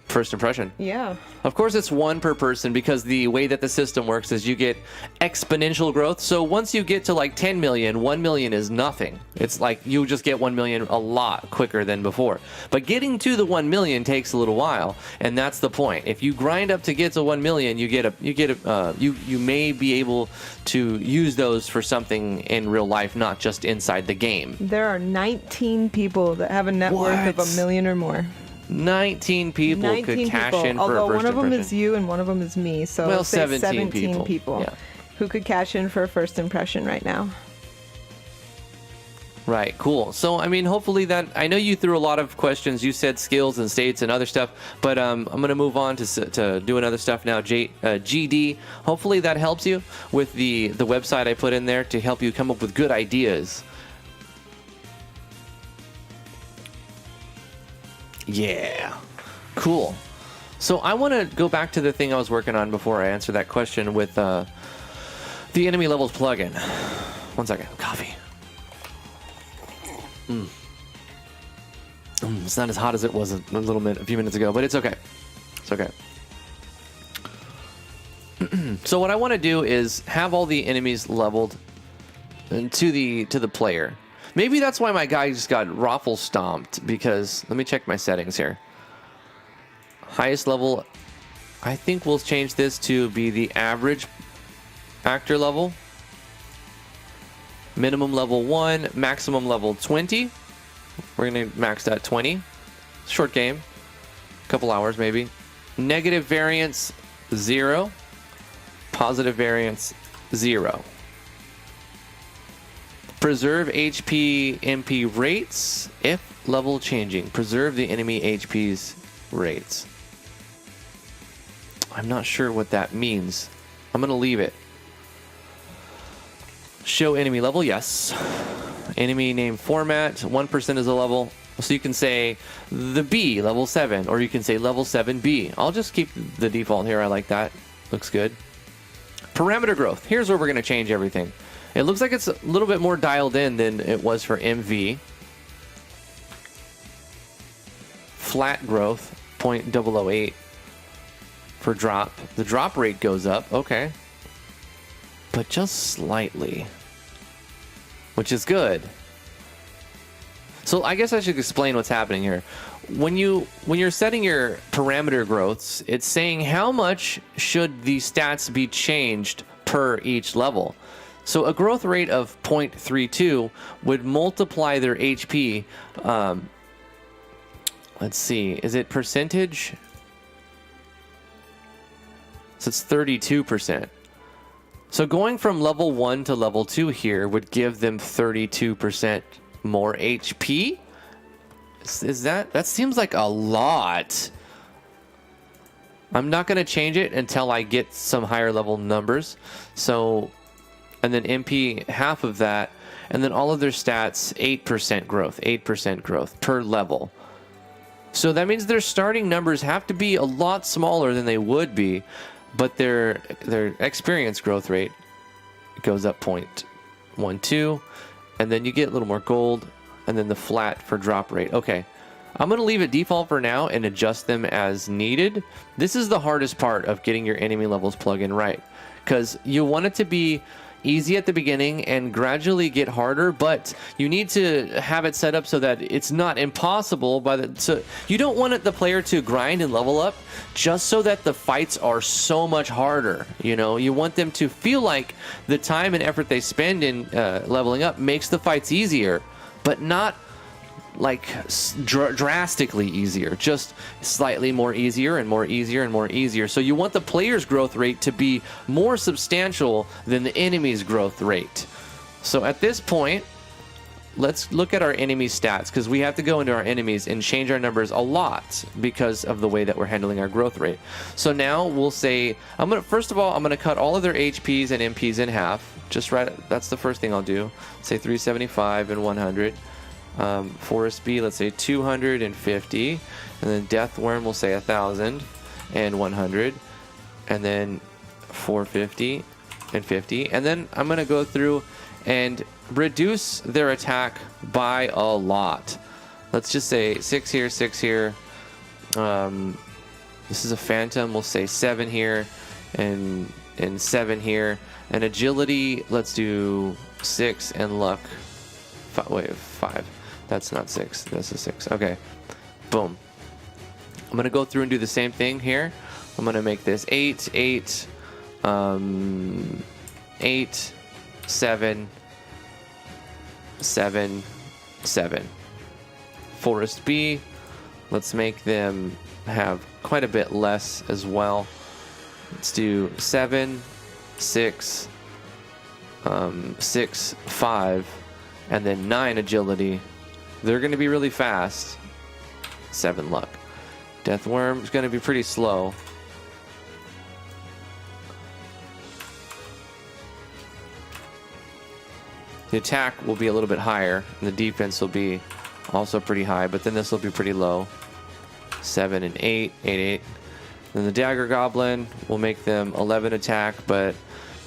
Speaker 1: first impression.
Speaker 2: Yeah.
Speaker 1: Of course, it's one per person because the way that the system works is you get exponential growth. So once you get to like 10 million, 1 million is nothing. It's like you just get 1 million a lot quicker than before. But getting to the 1 million takes a little while, and that's the point. If you grind up to get to 1 million, you may be able to use those for something in real life, not just inside the game.
Speaker 2: There are 19 people that have a net worth of 1 million or more.
Speaker 1: 19 people could cash in for a first
Speaker 2: Although one of them
Speaker 1: impression.
Speaker 2: is you and one of them is me, so
Speaker 1: Well,
Speaker 2: let's say
Speaker 1: 17 people. Yeah.
Speaker 2: who could cash in for a first impression right now.
Speaker 1: Right, cool. So, I mean, hopefully that... I know you threw a lot of questions. You said skills and states and other stuff, but I'm going to move on to doing other stuff now. GD, hopefully that helps you with the website I put in there to help you come up with good ideas. Yeah, cool. So I want to go back to the thing I was working on before I answer that question with the enemy levels plugin. One second, coffee. It's not as hot as it was a few minutes ago, but it's okay. It's okay. So what I want to do is have all the enemies leveled to the player. Maybe that's why my guy just got raffle stomped, because let me check my settings here. Highest level, I think we'll change this to be the average actor level. Minimum level 1, maximum level 20. We're going to max that 20. Short game. Couple hours maybe. Negative variance, 0. Positive variance, 0. Preserve HP MP rates if level changing. Preserve the enemy HP's rates. I'm not sure what that means. I'm going to leave it. Show enemy level, yes. Enemy name format, 1% is a level. So you can say the B, level 7, or you can say level 7B. I'll just keep the default here. I like that. Looks good. Parameter growth. Here's where we're going to change everything. It looks like it's a little bit more dialed in than it was for MV. Flat growth, 0.008 for drop. The drop rate goes up, okay. But just slightly, which is good. So I guess I should explain what's happening here. When you're setting your parameter growths, it's saying how much should the stats be changed per each level. So a growth rate of 0.32 would multiply their HP. Let's see, is it percentage? So it's 32%. So going from level 1 to level 2 here would give them 32% more HP? Is that seems like a lot. I'm not going to change it until I get some higher level numbers. So, and then MP half of that, and then all of their stats 8% growth per level. So that means their starting numbers have to be a lot smaller than they would be, but their experience growth rate goes up 0.12, and then you get a little more gold, and then the flat for drop rate. Okay, I'm going to leave it default for now and adjust them as needed. This is the hardest part of getting your enemy levels plug-in right, because you want it to be easy at the beginning and gradually get harder, but you need to have it set up so that it's not impossible so you don't want the player to grind and level up just so that the fights are so much harder. You know, you want them to feel like the time and effort they spend in leveling up makes the fights easier, but not like drastically easier, just slightly more easier and more easier and more easier. So you want the player's growth rate to be more substantial than the enemy's growth rate. So at this point, let's look at our enemy stats, because we have to go into our enemies and change our numbers a lot because of the way that we're handling our growth rate. So now we'll say, first of all, I'm going to cut all of their HPs and MPs in half. Just right, that's the first thing I'll do. Say 375 and 100. Forest B, let's say 250, and then Death Worm will say 1,000 and 100, and then 450 and 50, and then I'm gonna go through and reduce their attack by a lot. Let's just say 6 here, 6 here. This is a Phantom. We'll say 7 here, and 7 here, and Agility. Let's do 6 and Luck. 5. That's not 6. This is 6. Okay. Boom. I'm going to go through and do the same thing here. I'm going to make this 8, 8, 8, 7, 7, 7. Forest B. Let's make them have quite a bit less as well. Let's do 7, 6, 6, 5, and then 9 agility. They're going to be really fast. 7 luck. Death Worm is going to be pretty slow. The attack will be a little bit higher, and the defense will be also pretty high, but then this will be pretty low. 7 and 8, 8, 8. Then the Dagger Goblin will make them 11 attack, but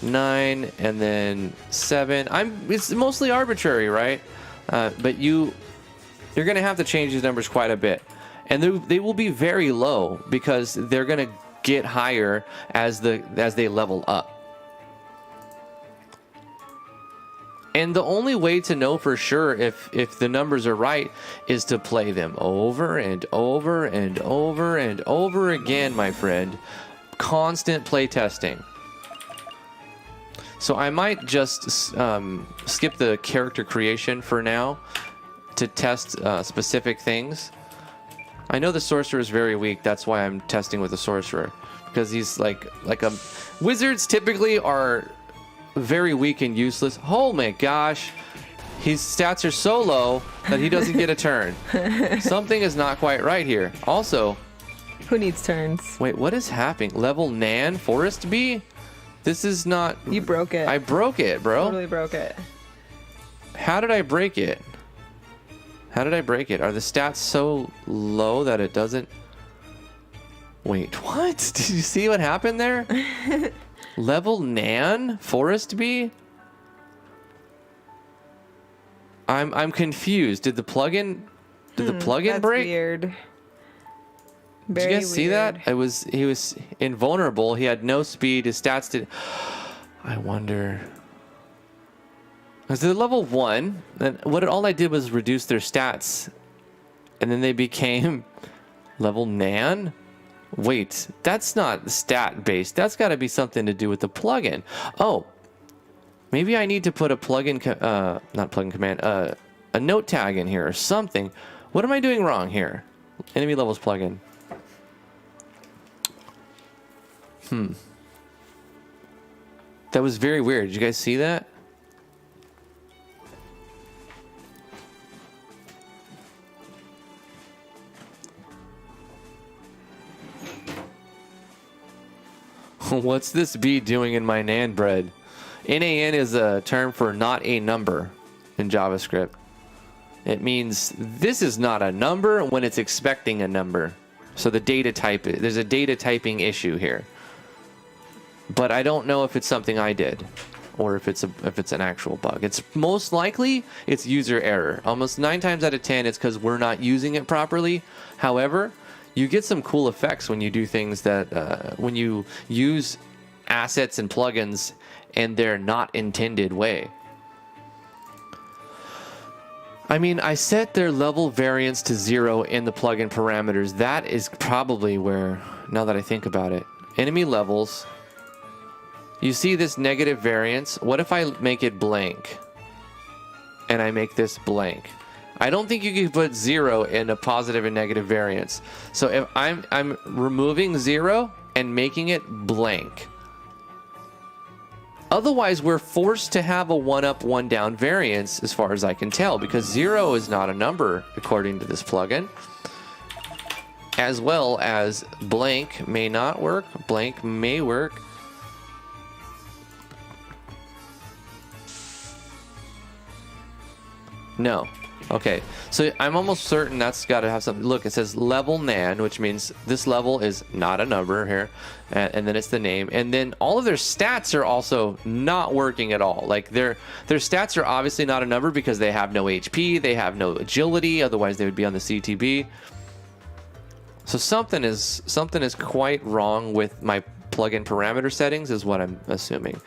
Speaker 1: 9 and then 7. It's mostly arbitrary, right? But you're going to have to change these numbers quite a bit. And they will be very low because they're going to get higher as they level up. And the only way to know for sure if the numbers are right is to play them over and over and over and over again, my friend. Constant play testing. So I might just skip the character creation for now to test specific things. I know the sorcerer is very weak. That's why I'm testing with the sorcerer, because he's like a wizards typically are very weak and useless. Oh my gosh, his stats are so low that he doesn't get a turn. Something is not quite right here. Also,
Speaker 2: Who needs turns?
Speaker 1: wait, what is happening? Level Nan Forest Bee? This is not.
Speaker 2: You broke it.
Speaker 1: I broke it, bro.
Speaker 2: Totally broke it.
Speaker 1: How did I break it? How did I break it? Are the stats so low that it doesn't... Wait, what? Did you see what happened there? Level Nan? Forest Bee? I'm confused. Did the plugin
Speaker 2: That's
Speaker 1: break?
Speaker 2: weird.
Speaker 1: Did you guys see that? He was invulnerable. He had no speed. His stats did... I wonder... Was it level 1? And all I did was reduce their stats. And then they became level Nan? Wait, that's not stat based. That's got to be something to do with the plugin. Oh, maybe I need to put a plugin, not plugin command, a note tag in here or something. What am I doing wrong here? Enemy levels plugin. That was very weird. Did you guys see that? What's this bee doing in my NAN bread? NAN is a term for not a number in JavaScript. It means this is not a number when it's expecting a number. So the data type, there's a data typing issue here. But I don't know if it's something I did or if it's an actual bug. It's most likely it's user error. Almost 9 times out of 10 it's because we're not using it properly. However, you get some cool effects when you do things that when you use assets and plugins in their not intended way. I mean, I set their level variance to 0 in the plugin parameters. That is probably where, now that I think about it, enemy levels, you see this negative variance. What if I make it blank and I make this blank? I don't think you can put 0 in a positive and negative variance. So if I'm removing 0 and making it blank. Otherwise, we're forced to have a 1-up, 1-down variance as far as I can tell, because 0 is not a number according to this plugin. As well as blank may not work, blank may work. No. Okay, so I'm almost certain that's got to have something. Look, it says level Nan, which means this level is not a number here, and then it's the name, and then all of their stats are also not working at all. Like their stats are obviously not a number because they have no HP, they have no agility, otherwise they would be on the CTB. So something is quite wrong with my plugin parameter settings, is what I'm assuming.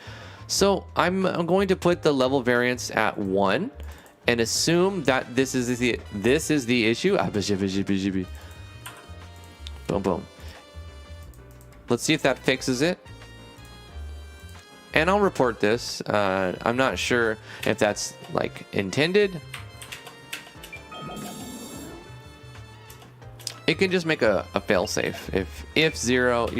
Speaker 1: So I'm going to put the level variance at 1. And assume that this is the issue. Boom, boom. Let's see if that fixes it. And I'll report this. I'm not sure if that's like intended. It can just make a failsafe. If 0,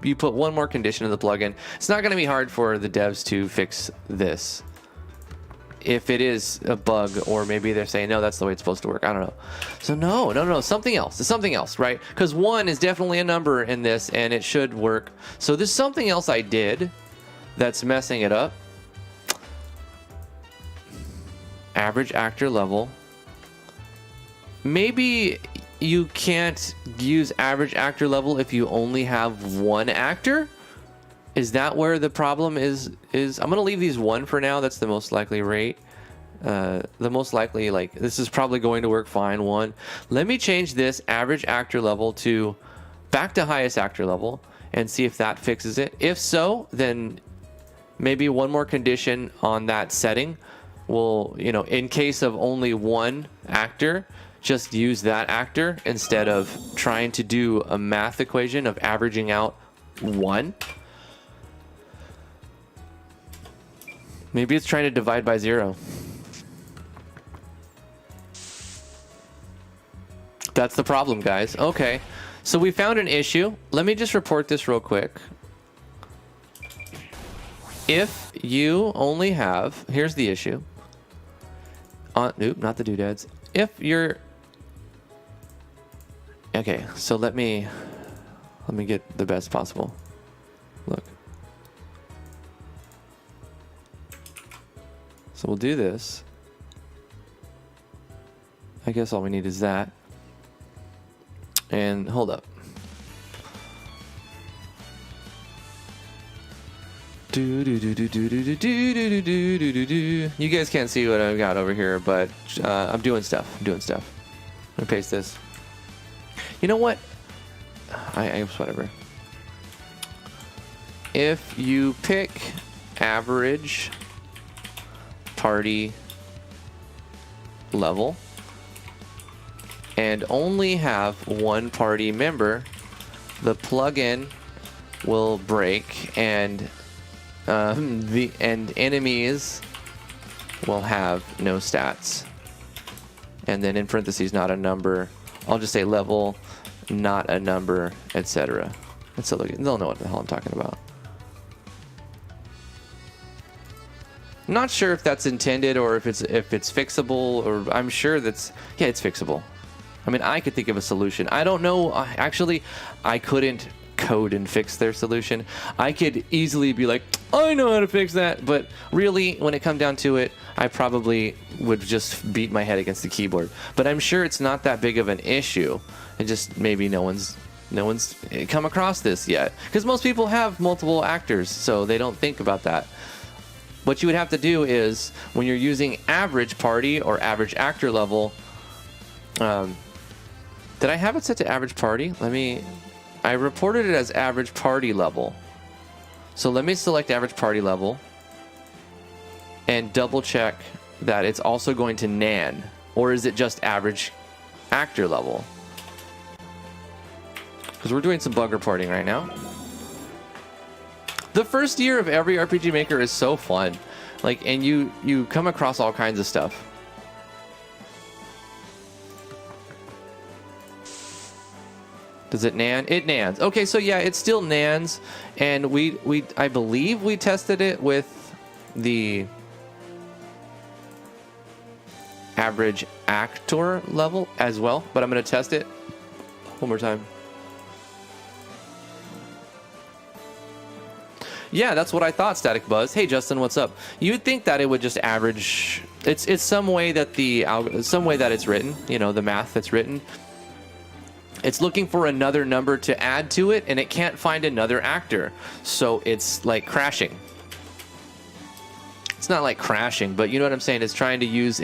Speaker 1: you put one more condition in the plugin. It's not going to be hard for the devs to fix this. If it is a bug, or maybe they're saying, no, that's the way it's supposed to work. I don't know. So no, something else. It's something else, right? Because 1 is definitely a number in this, and it should work. So there's something else I did that's messing it up. Average actor level. Maybe you can't use average actor level if you only have 1 actor? Is that where the problem is? I'm going to leave these 1 for now. That's the most likely rate. The most likely, like, this is probably going to work fine. 1. Let me change this average actor level to back to highest actor level and see if that fixes it. If so, then maybe one more condition on that setting will, in case of only 1 actor, just use that actor instead of trying to do a math equation of averaging out 1. Maybe it's trying to divide by 0. That's the problem, guys. Okay. So we found an issue. Let me just report this real quick. If you only have... Here's the issue. Nope, not the doodads. If you're... Okay, so let me get the best possible. Look. So we'll do this. I guess all we need is that. And hold up. You guys can't see what I've got over here, but I'm doing stuff. I'm doing stuff. I'm gonna paste this. You know what? I guess whatever. If you pick average party level and only have one party member, the plugin will break and enemies will have no stats. And then in parentheses, not a number. I'll just say level, not a number, etc. And so they'll know what the hell I'm talking about. Not sure if that's intended or if it's fixable, or I'm sure it's fixable. I mean, I could think of a solution. I don't know. Actually, I couldn't code and fix their solution. I could easily be like, I know how to fix that. But really, when it come down to it, I probably would just beat my head against the keyboard. But I'm sure it's not that big of an issue. It just maybe no one's come across this yet. Because most people have multiple actors, so they don't think about that. What you would have to do is, when you're using average party or average actor level, did I have it set to average party? I reported it as average party level. So let me select average party level and double check that it's also going to nan, or is it just average actor level? Because we're doing some bug reporting right now. The first year of every RPG Maker is so fun. Like, and you come across all kinds of stuff. Does it nan? It nans. Okay, so yeah, it still nans, and I believe we tested it with the average actor level as well, but I'm going to test it one more time. Yeah, that's what I thought, Static Buzz. Hey, Justin, what's up? You'd think that it would just average. It's some way that it's written. You know, the math that's written. It's looking for another number to add to it, and it can't find another actor, so it's like crashing. It's not like crashing, but you know what I'm saying. It's trying to use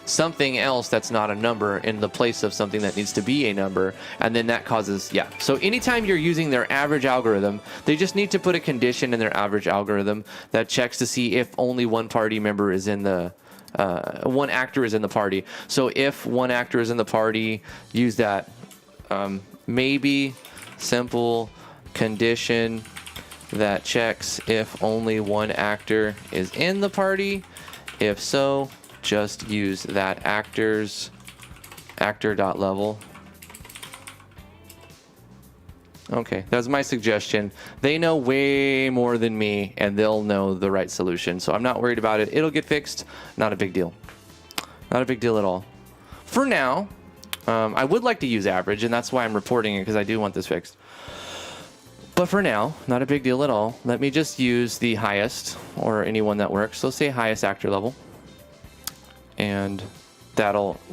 Speaker 1: something else that's not a number in the place of something that needs to be a number, and then that causes, yeah. So anytime you're using their average algorithm, they just need to put a condition in their average algorithm that checks to see if only one party member is in the, one actor is in the party. So if one actor is in the party, use that maybe simple condition that checks if only one actor is in the party. If so, just use that actor.level. Okay, that's my suggestion. They know way more than me, and they'll know the right solution. So I'm not worried about it. It'll get fixed. Not a big deal. Not a big deal at all. For now, I would like to use average, and that's why I'm reporting it, because I do want this fixed. But for now, not a big deal at all. Let me just use the highest, or anyone that works. So say highest actor level. And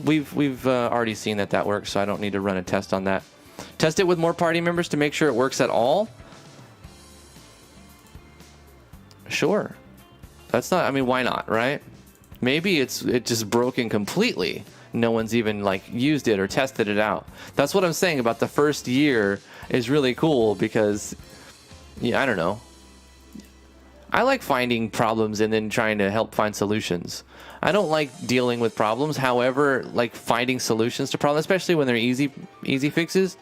Speaker 1: we've already seen that works, so I don't need to run a test on that. Test it with more party members to make sure it works at all. Sure. That's not, I mean, why not, right? Maybe it just broken completely. No one's even like used it or tested it out. That's what I'm saying about the first year is really cool because, yeah, I don't know. I like finding problems and then trying to help find solutions. I don't like dealing with problems. However, like finding solutions to problems, especially when they're easy fixes.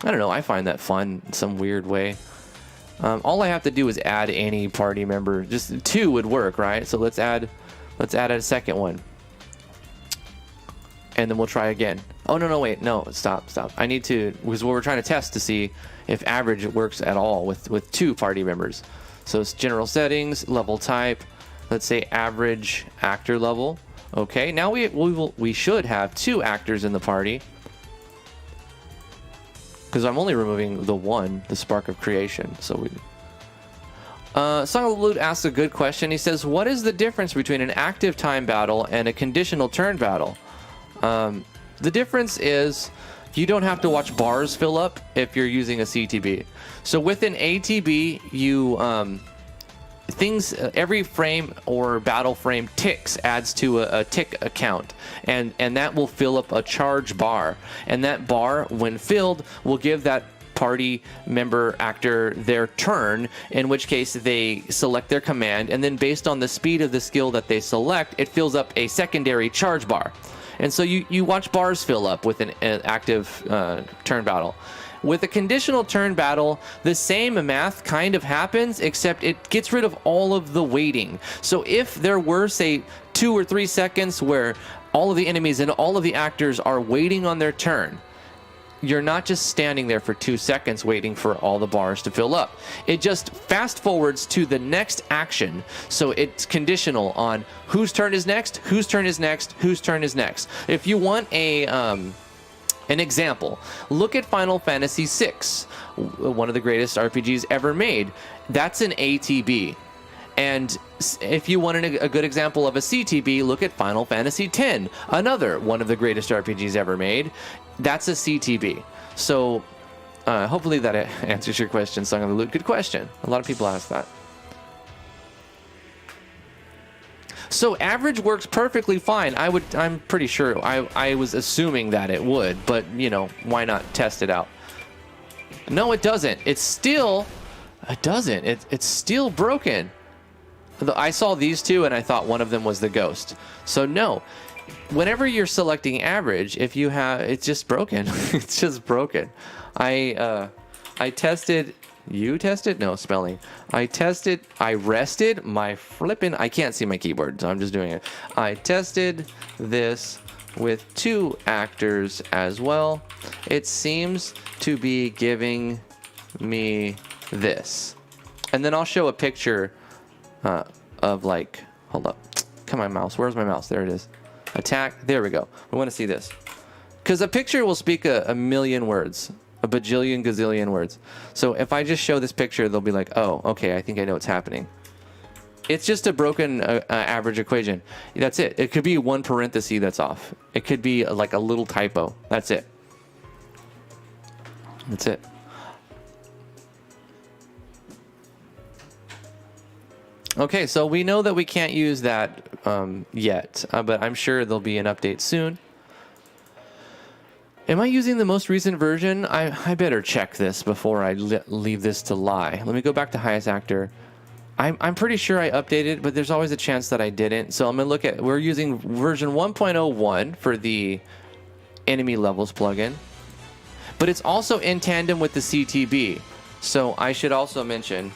Speaker 1: I don't know. I find that fun in some weird way. All I have to do is add any party member. Just 2 would work, right? So let's add a second one. And then we'll try again. Oh, no, wait. No, stop. I need to, because we're trying to test to see if average works at all with 2 party members. So it's general settings, level type. Let's say average actor level. Okay, now we should have 2 actors in the party. Because I'm only removing the one, the Spark of Creation. So we... Song of the Lute asks a good question. He says, what is the difference between an active time battle and a conditional turn battle? The difference is you don't have to watch bars fill up if you're using a CTB. So with an ATB, you every frame or battle frame ticks adds to a tick account, and that will fill up a charge bar, and that bar, when filled, will give that party member actor their turn, in which case they select their command, and then based on the speed of the skill that they select, it fills up a secondary charge bar. And so you watch bars fill up with an active turn battle. With a conditional turn battle, the same math kind of happens, except it gets rid of all of the waiting. So if there were, say, 2 or 3 seconds where all of the enemies and all of the actors are waiting on their turn, you're not just standing there for 2 seconds waiting for all the bars to fill up. It just fast forwards to the next action. So it's conditional on whose turn is next, whose turn is next, whose turn is next. If you want an example, look at Final Fantasy VI, one of the greatest RPGs ever made. That's an ATB. And if you want a good example of a CTB, look at Final Fantasy X, another one of the greatest RPGs ever made. That's a CTB. So hopefully that answers your question, Song of the Lute. Good question. A lot of people ask that. So average works perfectly fine. I'm pretty sure. I was assuming that it would, but why not test it out? No, it doesn't. It doesn't. It's still broken. I saw these 2 and I thought one of them was the ghost. So no. Whenever you're selecting average, if you have, it's just broken. It's just broken. I tested. You tested? No, spelling. I rested my flippin'. I can't see my keyboard, so I'm just doing it. I tested this with 2 actors as well. It seems to be giving me this. And then I'll show a picture of like, hold up. Come on, mouse. Where's my mouse? There it is. Attack. There we go. We want to see this. Because a picture will speak a million words. A bajillion, gazillion words. So if I just show this picture, they'll be like, oh, okay, I think I know what's happening. It's just a broken average equation. That's it. It could be 1 parenthesis that's off. It could be like a little typo. That's it. That's it. Okay, so we know that we can't use that yet, but I'm sure there'll be an update soon. Am I using the most recent version? I better check this before I leave this to lie. Let me go back to highest actor. I'm pretty sure I updated, but there's always a chance that I didn't. So I'm going to look at, we're using version 1.01 for the enemy levels plugin, but it's also in tandem with the CTB. So I should also mention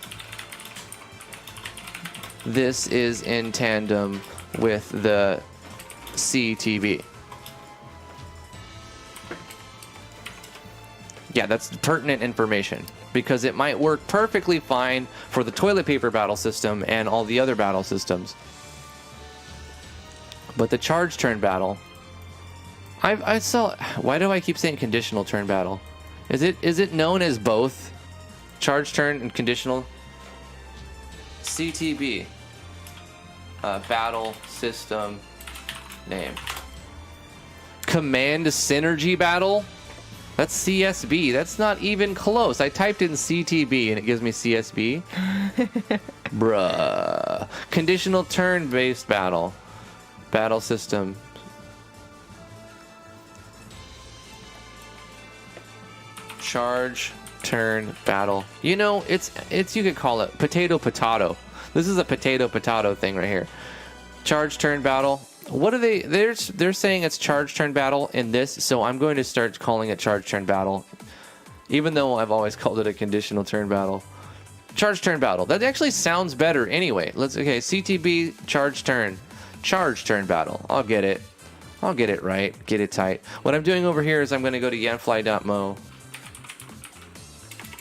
Speaker 1: this is in tandem with the CTB. Yeah, that's pertinent information because it might work perfectly fine for the toilet paper battle system and all the other battle systems. But the charge turn battle, I saw. Why do I keep saying conditional turn battle? Is it known as both charge turn and conditional? CTB, battle system name. Command synergy battle. That's CSB. That's not even close. I typed in CTB and it gives me CSB. Bruh. Conditional turn-based battle. Battle system. Charge turn battle. It's you could call it potato. This is a potato thing right here. Charge turn battle. What are they? They're saying it's charge turn battle in this, so I'm going to start calling it charge turn battle, even though I've always called it a conditional turn battle. Charge turn battle. That actually sounds better anyway. Okay, CTB charge turn battle. I'll get it right. Get it tight. What I'm doing over here is I'm going to go to yanfly.mo.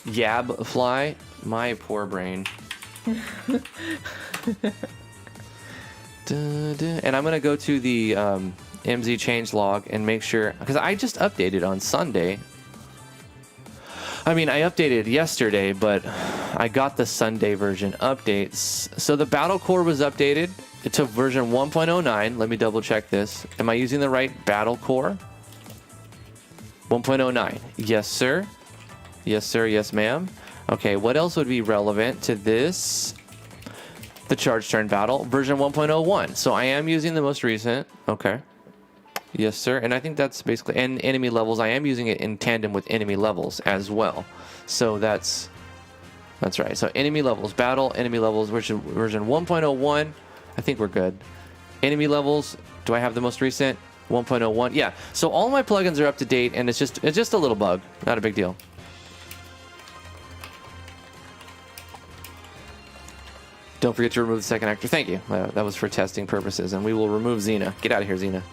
Speaker 1: Yabfly. My poor brain. And I'm going to go to the MZ change log and make sure, because I just updated on Sunday. I mean, I updated yesterday, but I got the Sunday version updates. So the battle core was updated to version 1.09. Let me double check this. Am I using the right battle core? 1.09. Yes, sir. Yes, sir. Yes, ma'am. Okay, what else would be relevant to this? The charge turn battle, version 1.01. So I am using the most recent. Okay. Yes, sir. And I think that's basically, and enemy levels, I am using it in tandem with enemy levels as well. So that's right. So enemy levels, battle, enemy levels, version 1.01. I think we're good. Enemy levels, do I have the most recent? 1.01. Yeah. So all my plugins are up to date, and it's just a little bug. Not a big deal. Don't forget to remove the second actor. Thank you. That was for testing purposes, and we will remove Xena. Get out of here, Xena.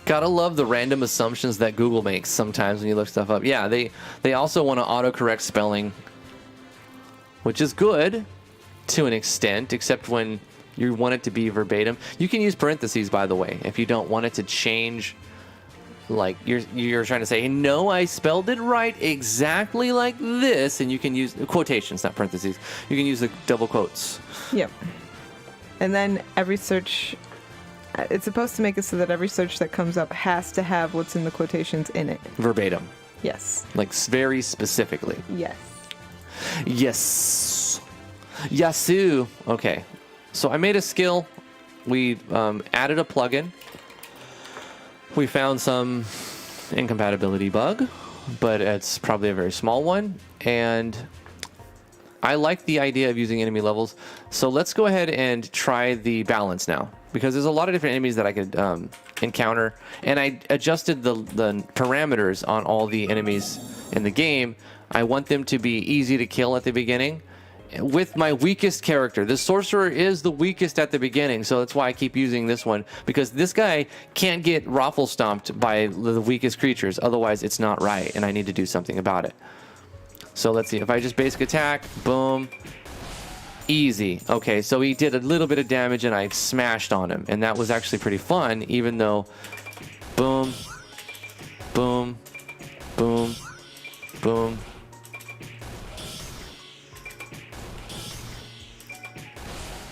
Speaker 1: Gotta love the random assumptions that Google makes sometimes when you look stuff up. Yeah, they also want to autocorrect spelling, which is good to an extent, except when you want it to be verbatim. You can use parentheses, by the way, if you don't want it to change. Like you're trying to say, no, I spelled it right exactly like this, and you can use quotations, not parentheses. You can use the double quotes.
Speaker 2: Yep. And then every search, it's supposed to make it so that every search that comes up has to have what's in the quotations in it.
Speaker 1: Verbatim.
Speaker 2: Yes.
Speaker 1: Like very specifically.
Speaker 2: Yes.
Speaker 1: Yes. Yasu. Okay. So I made a skill. We added a plugin. We found some incompatibility bug, but it's probably a very small one. And I like the idea of using enemy levels. So let's go ahead and try the balance now, because there's a lot of different enemies that I could encounter. And I adjusted the parameters on all the enemies in the game. I want them to be easy to kill at the beginning. With my weakest character, the sorcerer is the weakest at the beginning, so that's why I keep using this one, because this guy can't get raffle stomped by the weakest creatures, otherwise it's not right, and I need to do something about it. So let's see, if I just basic attack, boom, easy. Okay, so he did a little bit of damage and I smashed on him, and that was actually pretty fun, even though boom, boom, boom, boom.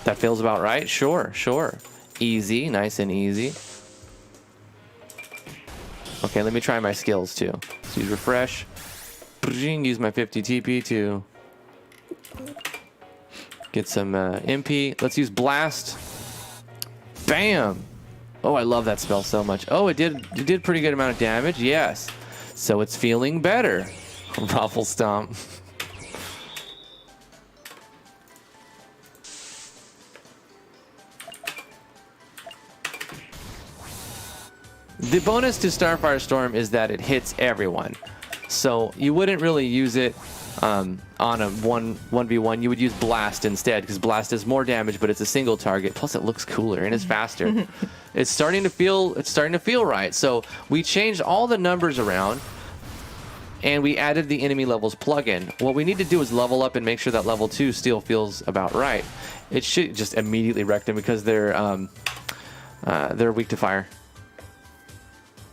Speaker 1: That feels about right? Sure. Easy, nice and easy. Okay, let me try my skills too. So use refresh. Use my 50 TP to get some MP. Let's use blast. Bam! Oh, I love that spell so much. Oh, it did pretty good amount of damage. Yes. So it's feeling better. Raffle stomp. The bonus to Starfire Storm is that it hits everyone. So you wouldn't really use it on a 1v1. You would use Blast instead, because Blast does more damage, but it's a single target. Plus it looks cooler and it's faster. It's starting to feel right. So we changed all the numbers around and we added the enemy levels plugin. What we need to do is level up and make sure that level 2 still feels about right. It should just immediately wreck them because they're weak to fire.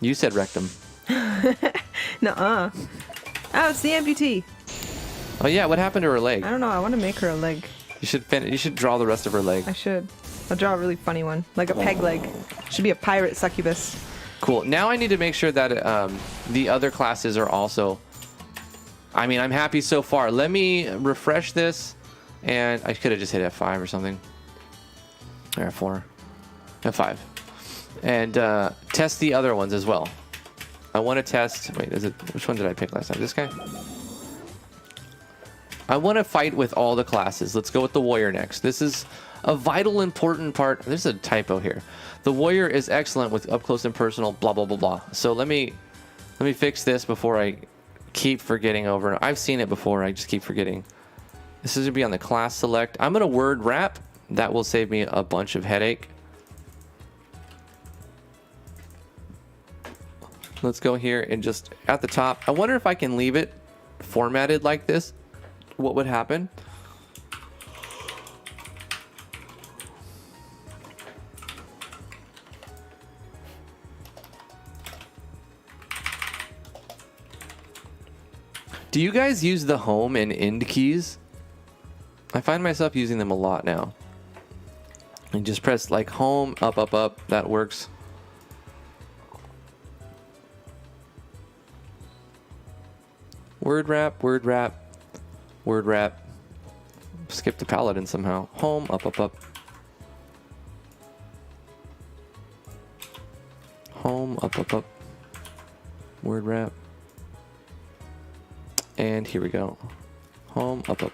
Speaker 1: You said rectum.
Speaker 2: Nuh-uh. Oh, it's the amputee.
Speaker 1: Oh yeah, what happened to her leg?
Speaker 2: I don't know. I want to make her a leg.
Speaker 1: You should draw the rest of her leg.
Speaker 2: I should. I'll draw a really funny one, like a peg leg. Should be a pirate succubus.
Speaker 1: Cool. Now I need to make sure that the other classes are also. I mean, I'm happy so far. Let me refresh this, and I could have just hit F5 or something. Or F4, F5. And test the other ones as well. I want to test. Wait, which one did I pick last time? This guy? I want to fight with all the classes. Let's go with the warrior next. This is a vital, important part. There's a typo here. The warrior is excellent with up close and personal. Blah blah blah blah. So let me fix this before I Keep forgetting over. I've seen it before. I just keep forgetting. This is going to be on the class select. I'm going to word wrap. That will save me a bunch of headache. Let's go here and just at the top. I wonder if I can leave it formatted like this. What would happen? Do you guys use the home and end keys? I find myself using them a lot now. And just press like home, up, up, up. That works. Word wrap, word wrap, word wrap. Skip the paladin somehow. Home, up, up, up. Home, up, up, up. Word wrap. And here we go. Home, up, up.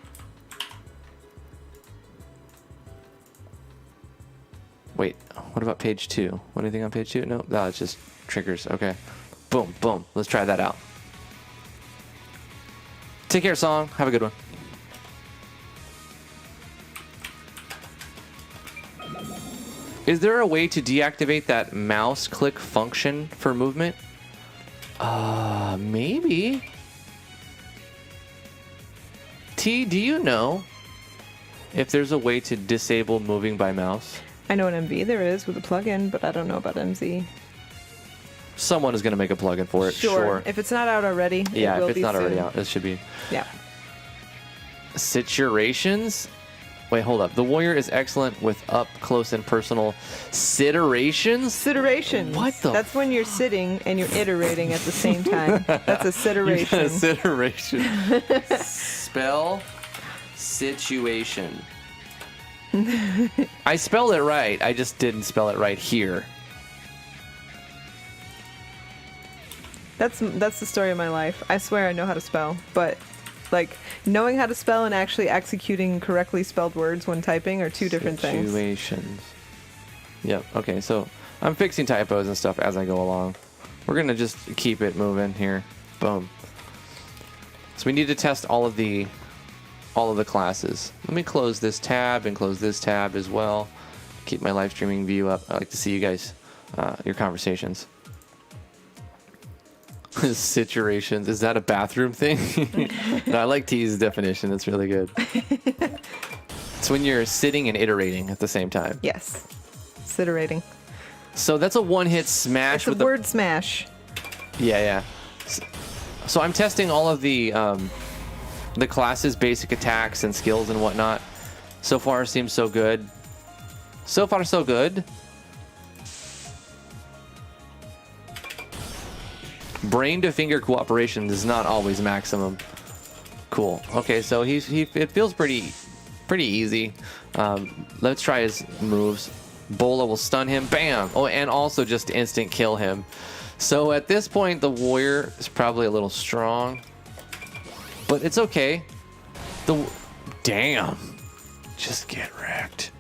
Speaker 1: Wait, what about page 2? Anything on page 2? No, it's just triggers. Okay. Boom, boom. Let's try that out. Take care, song. Have a good one. Is there a way to deactivate that mouse click function for movement? Maybe. T, do you know if there's a way to disable moving by mouse?
Speaker 2: I know an MV there is with a plugin, but I don't know about MZ.
Speaker 1: Someone is going to make a plugin for it. Sure.
Speaker 2: If it's not out already,
Speaker 1: yeah,
Speaker 2: it will
Speaker 1: if it's
Speaker 2: be
Speaker 1: not
Speaker 2: soon.
Speaker 1: already out, it should be.
Speaker 2: Yeah.
Speaker 1: Situations. Wait, hold up. The warrior is excellent with up close and personal siterations.
Speaker 2: Siterations.
Speaker 1: What the?
Speaker 2: That's when you're sitting and you're iterating at the same time. That's a siteration.
Speaker 1: Siteration. Spell situation. I spelled it right. I just didn't spell it right here.
Speaker 2: That's the story of my life. I swear I know how to spell, but like knowing how to spell and actually executing correctly spelled words when typing are two different things.
Speaker 1: Situations. Yep. Okay. So I'm fixing typos and stuff as I go along. We're gonna just keep it moving here. Boom. So we need to test all of the classes. Let me close this tab and close this tab as well. Keep my live streaming view up. I like to see you guys, your conversations. Situations. Is that a bathroom thing? No, I like T's definition. It's really good. It's when you're sitting and iterating at the same time.
Speaker 2: Yes. Siterating.
Speaker 1: So that's a one-hit smash.
Speaker 2: It's a word smash.
Speaker 1: Yeah. So I'm testing all of the classes' basic attacks and skills and whatnot. So far, seems so good. So far, so good. Brain to finger cooperation is not always maximum. Cool. Okay, so it feels pretty easy. Let's try his moves. Bola will stun him. Bam! Oh, and also just instant kill him. So at this point, the warrior is probably a little strong, but it's okay. Damn! Just get wrecked.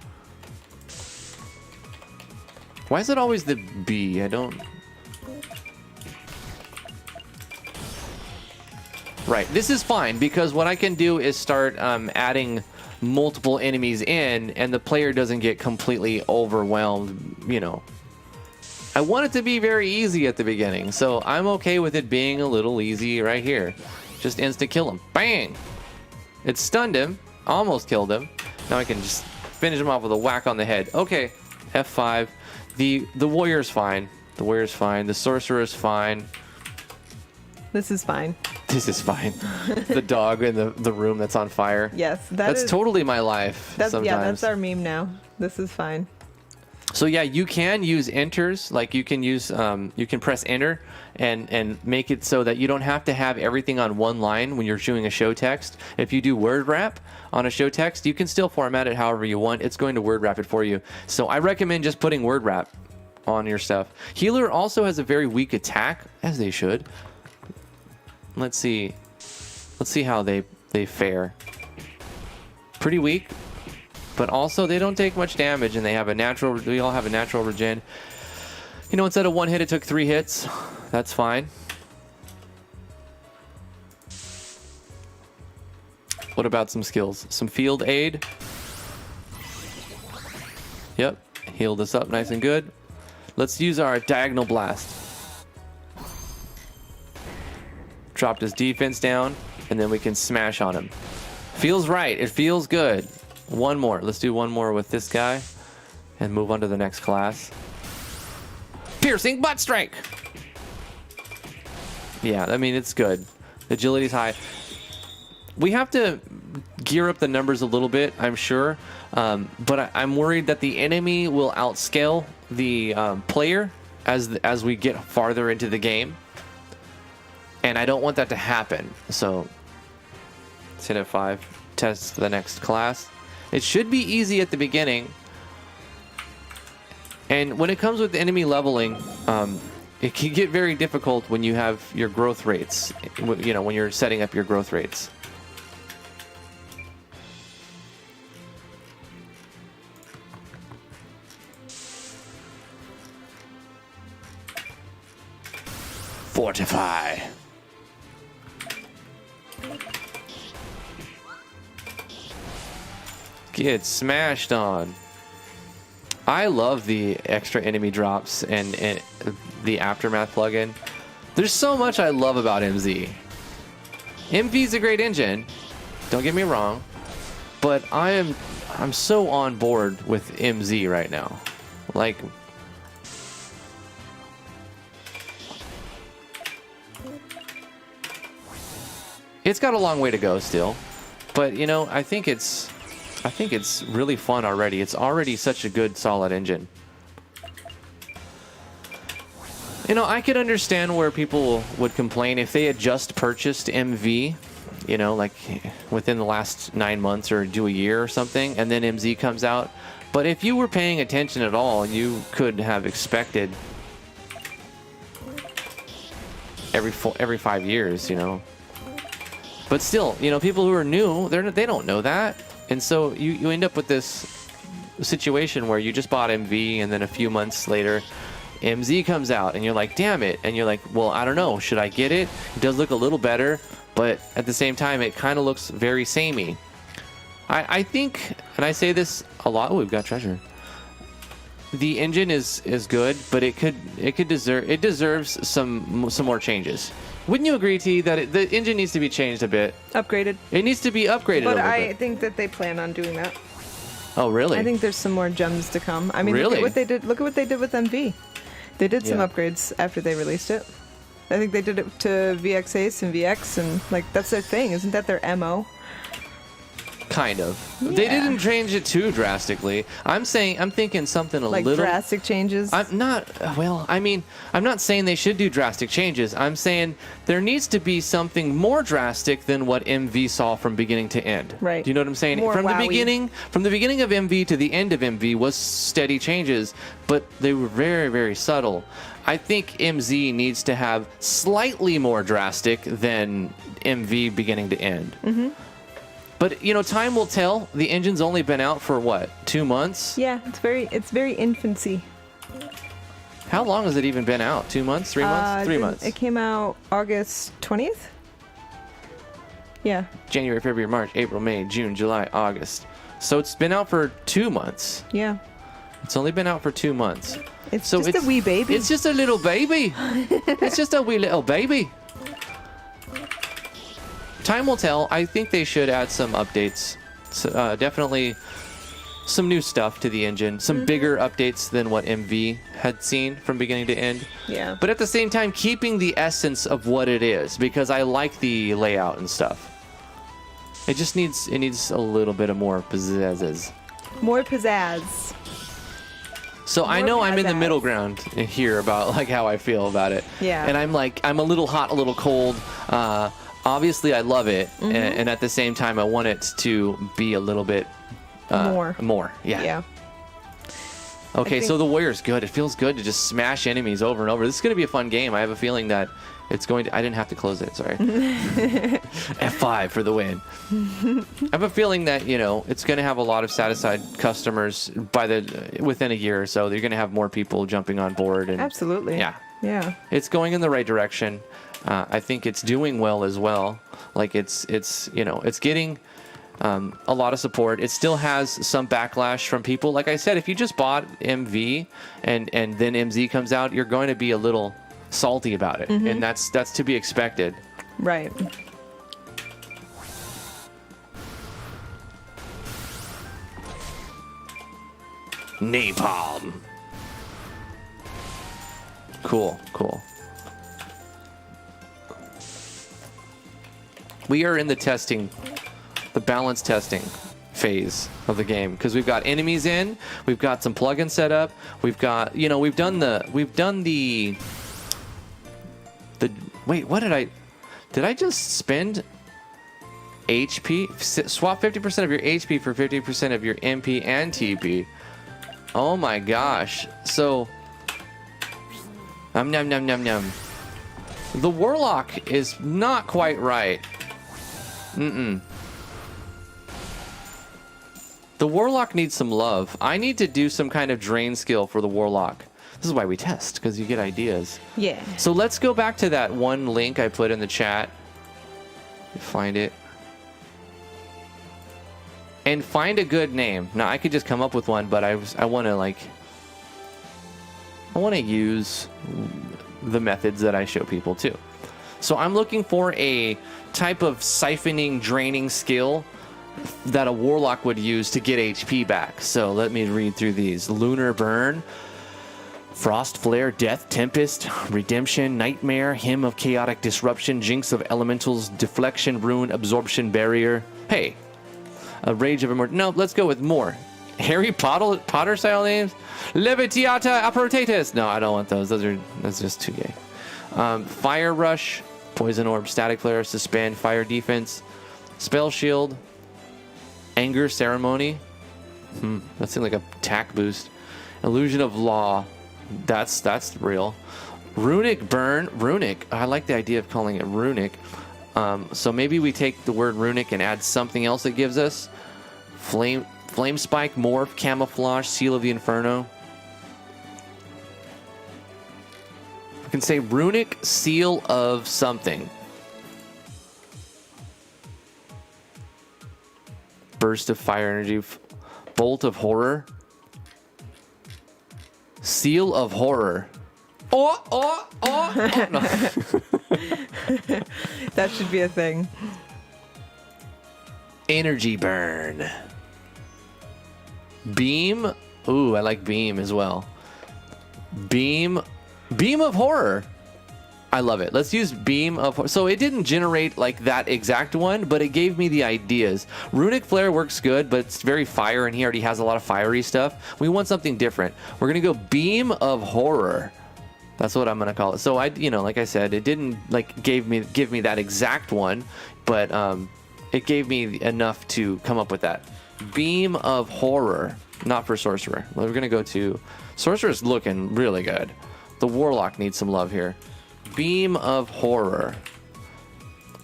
Speaker 1: Why is it always the B? I don't. Right, this is fine because what I can do is start adding multiple enemies in and the player doesn't get completely overwhelmed, you know. I want it to be very easy at the beginning, so I'm okay with it being a little easy right here. Just instant kill him. Bang! It stunned him, almost killed him. Now I can just finish him off with a whack on the head. Okay, F5. The warrior's fine. The warrior's fine. The sorcerer is fine.
Speaker 2: This is fine.
Speaker 1: This is fine. The dog in the room that's on fire.
Speaker 2: Yes,
Speaker 1: that's totally my life. Sometimes.
Speaker 2: Yeah, that's our meme now. This is fine.
Speaker 1: So yeah, you can use enters. Like you can use, you can press enter and make it so that you don't have to have everything on one line when you're doing a show text. If you do word wrap on a show text, you can still format it however you want. It's going to word wrap it for you. So I recommend just putting word wrap on your stuff. Healer also has a very weak attack, as they should. Let's see how they fare. Pretty weak, but also they don't take much damage, and they have a natural. We all have a natural regen. You know, instead of one hit, it took 3 hits. That's fine. What about some skills? Some field aid. Yep. Healed us up nice and good. Let's use our diagonal blast. Dropped his defense down, and then we can smash on him. Feels right. It feels good. One more. Let's do one more with this guy and move on to the next class. Piercing butt strike. Yeah, I mean, it's good. Agility's high. We have to gear up the numbers a little bit, I'm sure. But I'm worried that the enemy will outscale the player as we get farther into the game. And I don't want that to happen. So let's hit F5. Test the next class. It should be easy at the beginning. And when it comes with enemy leveling, it can get very difficult when you have your growth rates, you know, when you're setting up your growth rates. Fortify. Get smashed on. I love the extra enemy drops and the Aftermath plugin. There's so much I love about MZ. MV's a great engine, don't get me wrong, but I'm so on board with MZ right now. Like, it's got a long way to go still, but you know, I think it's really fun already. It's already such a good, solid engine. You know, I could understand where people would complain if they had just purchased MV, you know, like within the last 9 months or do a year or something, and then MZ comes out. But if you were paying attention at all, you could have expected every 5 years, you know. But still, you know, people who are new, they don't know that. And so you end up with this situation where you just bought MV and then a few months later MZ comes out and you're like, damn it. And you're like, well, I don't know. Should I get it? It does look a little better, but at the same time, it kind of looks very samey. I think, and I say this a lot. Oh, we've got treasure. The engine is good, but it deserves some more changes. Wouldn't you agree, T, that the engine needs to be changed a bit?
Speaker 2: Upgraded.
Speaker 1: It needs to be upgraded
Speaker 2: But
Speaker 1: a little
Speaker 2: I
Speaker 1: bit.
Speaker 2: think that they plan on doing that.
Speaker 1: Oh, really?
Speaker 2: I think there's some more gems to come. I mean,
Speaker 1: Really?
Speaker 2: look at what they did. Look at what they did with MV. They did some
Speaker 1: Yeah.
Speaker 2: upgrades after they released it. I think they did it to VX Ace and VX, and like that's their thing, isn't that their MO?
Speaker 1: Kind of. They
Speaker 2: Yeah.
Speaker 1: didn't change it too drastically. I'm thinking something a
Speaker 2: Like
Speaker 1: little.
Speaker 2: drastic changes.
Speaker 1: I'm not. Well, I mean, I'm not saying they should do drastic changes. I'm saying there needs to be something more drastic than what MV saw from beginning to end.
Speaker 2: Right.
Speaker 1: Do you know what I'm saying?
Speaker 2: More
Speaker 1: From the
Speaker 2: wowie.
Speaker 1: beginning of MV to the end of MV was steady changes, but they were very, very subtle. I think MZ needs to have slightly more drastic than MV beginning to end. Mm-hmm. But, you know, time will tell. The engine's only been out for, what, 2 months?
Speaker 2: Yeah, it's very infancy.
Speaker 1: How long has it even been out? 2 months? 3 months? 3 months.
Speaker 2: It came out August 20th? Yeah.
Speaker 1: January, February, March, April, May, June, July, August. So it's been out for 2 months.
Speaker 2: Yeah.
Speaker 1: It's only been out for 2 months.
Speaker 2: It's just a wee baby.
Speaker 1: It's just a little baby. It's just a wee little baby. Time will tell. I think they should add some updates. So, definitely some new stuff to the engine. Some bigger updates than what MV had seen from beginning to end.
Speaker 2: Yeah.
Speaker 1: But at the same time, keeping the essence of what it is, because I like the layout and stuff. It just needs a little bit of more pizzazz.
Speaker 2: More pizzazz.
Speaker 1: So I
Speaker 2: More
Speaker 1: know I'm in the
Speaker 2: pizzazz.
Speaker 1: middle ground here about like how I feel about it.
Speaker 2: Yeah.
Speaker 1: And I'm a little hot, a little cold. Obviously, I love it, and at the same time, I want it to be a little bit more. Yeah.
Speaker 2: Yeah.
Speaker 1: Okay,
Speaker 2: I
Speaker 1: so
Speaker 2: think-
Speaker 1: the Warrior's good. It feels good to just smash enemies over and over. This is going to be a fun game. I have a feeling that it's going to... I didn't have to close it, sorry. F5 for the win. I have a feeling that, you know, it's going to have a lot of satisfied customers within a year or so. You're going to have more people jumping on board. And
Speaker 2: Absolutely.
Speaker 1: yeah.
Speaker 2: Yeah.
Speaker 1: It's going in the right direction. I think it's doing well as well. Like it's you know, it's getting a lot of support. It still has some backlash from people. Like I said, if you just bought MV and then MZ comes out, you're going to be a little salty about it, and that's to be expected.
Speaker 2: Right.
Speaker 1: Napalm. Cool. We are in the balance testing phase of the game, because we've got enemies in, we've got some plugins set up, we've got, we've done the wait, what did I just spend HP? Swap 50% of your HP for 50% of your MP and TP. Oh my gosh. So num. The Warlock is not quite right. The Warlock needs some love. I need to do some kind of drain skill for the Warlock. This is why we test, because you get ideas.
Speaker 2: Yeah.
Speaker 1: So let's go back to that one link I put in the chat. Find it. And find a good name. Now, I could just come up with one, but I want to use the methods that I show people too. So I'm looking for a type of siphoning, draining skill that a Warlock would use to get HP back. So let me read through these. Lunar Burn, Frost Flare, Death, Tempest, Redemption, Nightmare, Hymn of Chaotic Disruption, Jinx of Elementals, Deflection, Ruin, Absorption, Barrier. Hey, a Rage of Immortal. No, let's go with more. Harry Potter style names? Levitiata Approtatus. No, I don't want those. That's just too gay. Fire Rush, Poison Orb, Static Flare, Suspend, Fire Defense, Spell Shield, Anger Ceremony. That seems like a attack boost. Illusion of Law. That's real. Runic Burn. Runic. I like the idea of calling it Runic. So maybe we take the word Runic and add something else that gives us. Flame Spike, Morph, Camouflage, Seal of the Inferno. We can say Runic Seal of something. Burst of Fire Energy. Bolt of Horror. Seal of Horror. Oh, no.
Speaker 2: That should be a thing.
Speaker 1: Energy Burn. Beam. Ooh, I like Beam as well. Beam of Horror. I love it. Let's use Beam of Horror. So it didn't generate like that exact one, but it gave me the ideas. Runic Flare works good, but it's very fire, and he already has a lot of fiery stuff. We want something different. We're going to go Beam of Horror. That's what I'm going to call it. So like I said, it didn't like give me that exact one, but it gave me enough to come up with that. Beam of Horror. Not for Sorcerer. We're going to go to... Sorcerer's looking really good. The Warlock needs some love here. Beam of Horror.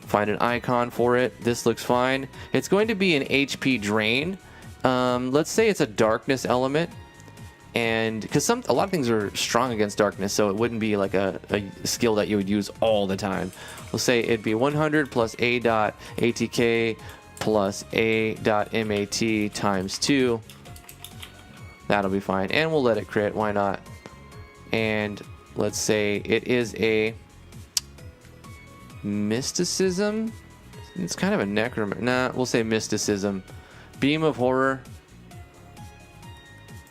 Speaker 1: Find an icon for it. This looks fine. It's going to be an HP drain. Let's say it's a darkness element. And because a lot of things are strong against darkness, so it wouldn't be like a skill that you would use all the time. We'll say it'd be 100 plus A dot ATK plus A dot MAT times 2. That'll be fine. And we'll let it crit. Why not? And let's say it is a mysticism. It's kind of a necromancy. Nah, we'll say mysticism. Beam of Horror.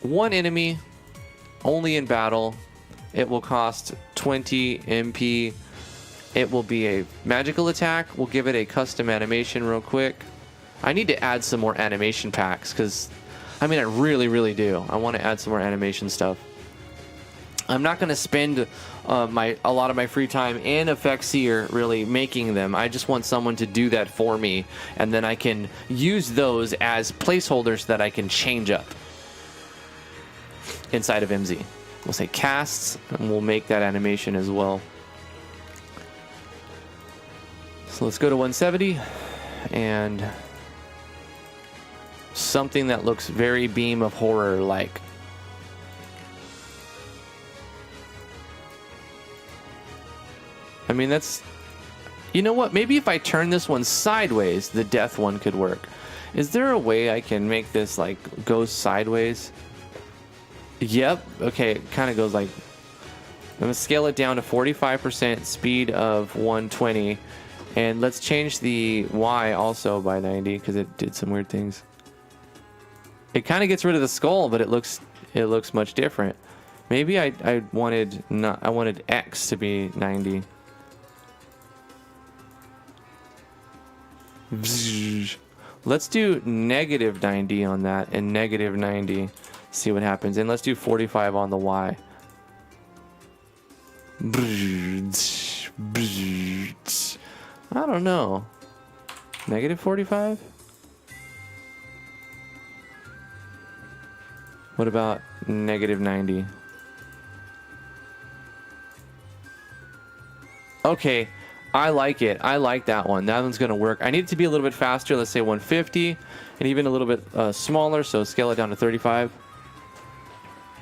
Speaker 1: One enemy, only in battle. It will cost 20 MP. It will be a magical attack. We'll give it a custom animation real quick. I need to add some more animation packs because, I really, really do. I want to add some more animation stuff. I'm not going to spend a lot of my free time in Effectseer really making them. I just want someone to do that for me, and then I can use those as placeholders that I can change up inside of MZ. We'll say casts, and we'll make that animation as well. So let's go to 170, and something that looks very Beam of Horror like. That's... You know what? Maybe if I turn this one sideways, the death one could work. Is there a way I can make this like go sideways? Yep. Okay, it kind of goes like... I'm going to scale it down to 45%, speed of 120. And let's change the Y also by 90 because it did some weird things. It kind of gets rid of the skull, but it looks much different. Maybe I wanted X to be 90. Let's do negative 90 on that and negative 90. See what happens. And let's do 45 on the Y. I don't know. Negative 45? What about negative 90? Okay, I like it. I like that one. That one's going to work. I need it to be a little bit faster. Let's say 150 and even a little bit smaller. So scale it down to 35.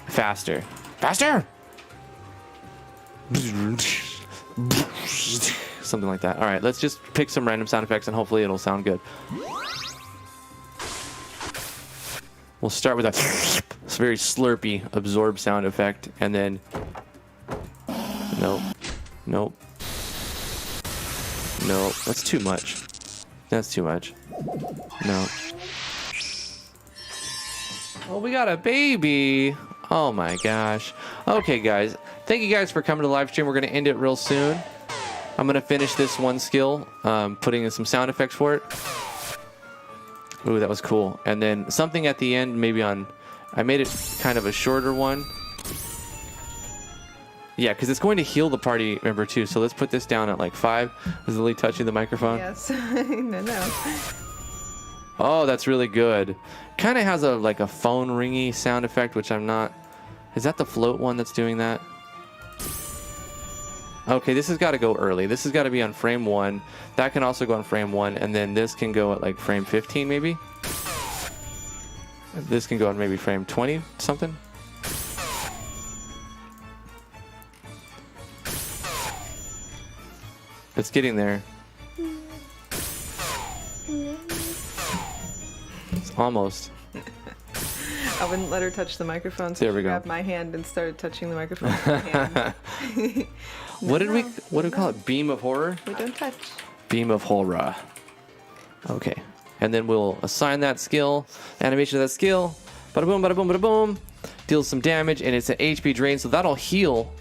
Speaker 1: Faster. Faster! Something like that. All right, let's just pick some random sound effects and hopefully it'll sound good. We'll start with a very slurpy absorb sound effect and then... Nope. Nope. No, that's too much. That's too much. No. Oh, we got a baby. Oh my gosh. Okay, guys. Thank you guys for coming to the live stream. We're going to end it real soon. I'm going to finish this one skill, putting in some sound effects for it. Ooh, that was cool. And then something at the end, maybe on... I made it kind of a shorter one. Yeah, because it's going to heal the party member too. So let's put this down at like 5. Is Lily touching the microphone?
Speaker 2: Yes. No.
Speaker 1: Oh, that's really good. Kind of has a like a phone ringy sound effect, which I'm not... Is that the float one that's doing that? Okay, this has got to go early. This has got to be on frame 1. That can also go on frame 1, and then this can go at like frame 15 maybe. This can go on maybe frame 20 something. It's getting there. It's almost.
Speaker 2: I wouldn't let her touch the microphone, so
Speaker 1: There we
Speaker 2: she
Speaker 1: go.
Speaker 2: grabbed my hand and started touching the microphone with my hand.
Speaker 1: What do we call it? Beam of horror?
Speaker 2: We don't touch.
Speaker 1: Beam of horror. Okay. And then we'll assign that skill, animation of that skill. Bada boom, bada boom, bada boom. Deals some damage, and it's an HP drain, so that'll heal.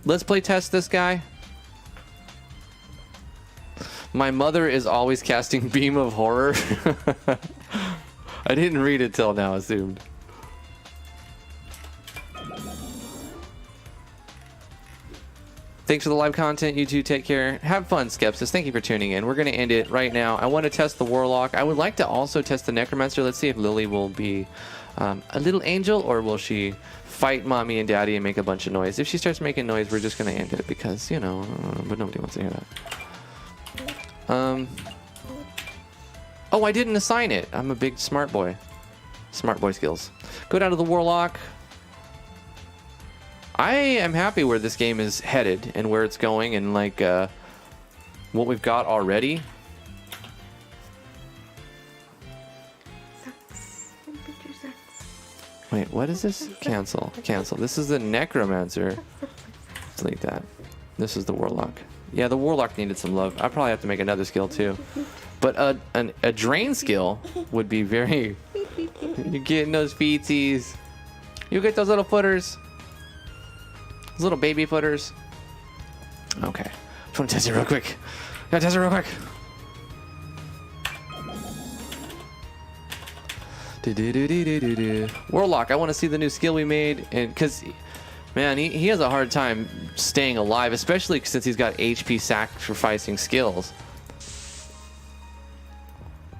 Speaker 1: Let's play test this guy. My mother is always casting Beam of Horror. I didn't read it till now, assumed. Thanks for the live content. You two take care. Have fun, Skepsis. Thank you for tuning in. We're going to end it right now. I want to test the Warlock. I would like to also test the Necromancer. Let's see if Lily will be a little angel, or will she fight Mommy and Daddy and make a bunch of noise. If she starts making noise, we're just going to end it because, you know, but nobody wants to hear that. Oh, I didn't assign it. I'm a big smart boy. Smart boy skills. Go down to the Warlock. I am happy where this game is headed and where it's going and like what we've got already. Wait, what is this? Cancel. Cancel. This is the Necromancer. Delete that. This is the Warlock. Yeah, the Warlock needed some love. I probably have to make another skill too. But a drain skill would be very... You're getting those feetsies. You get those little footers. Those little baby footers. Okay. Just want to test it real quick. Gotta test it real quick. Warlock, I want to see the new skill we made, and because man, he has a hard time staying alive, especially since he's got HP sacrificing skills.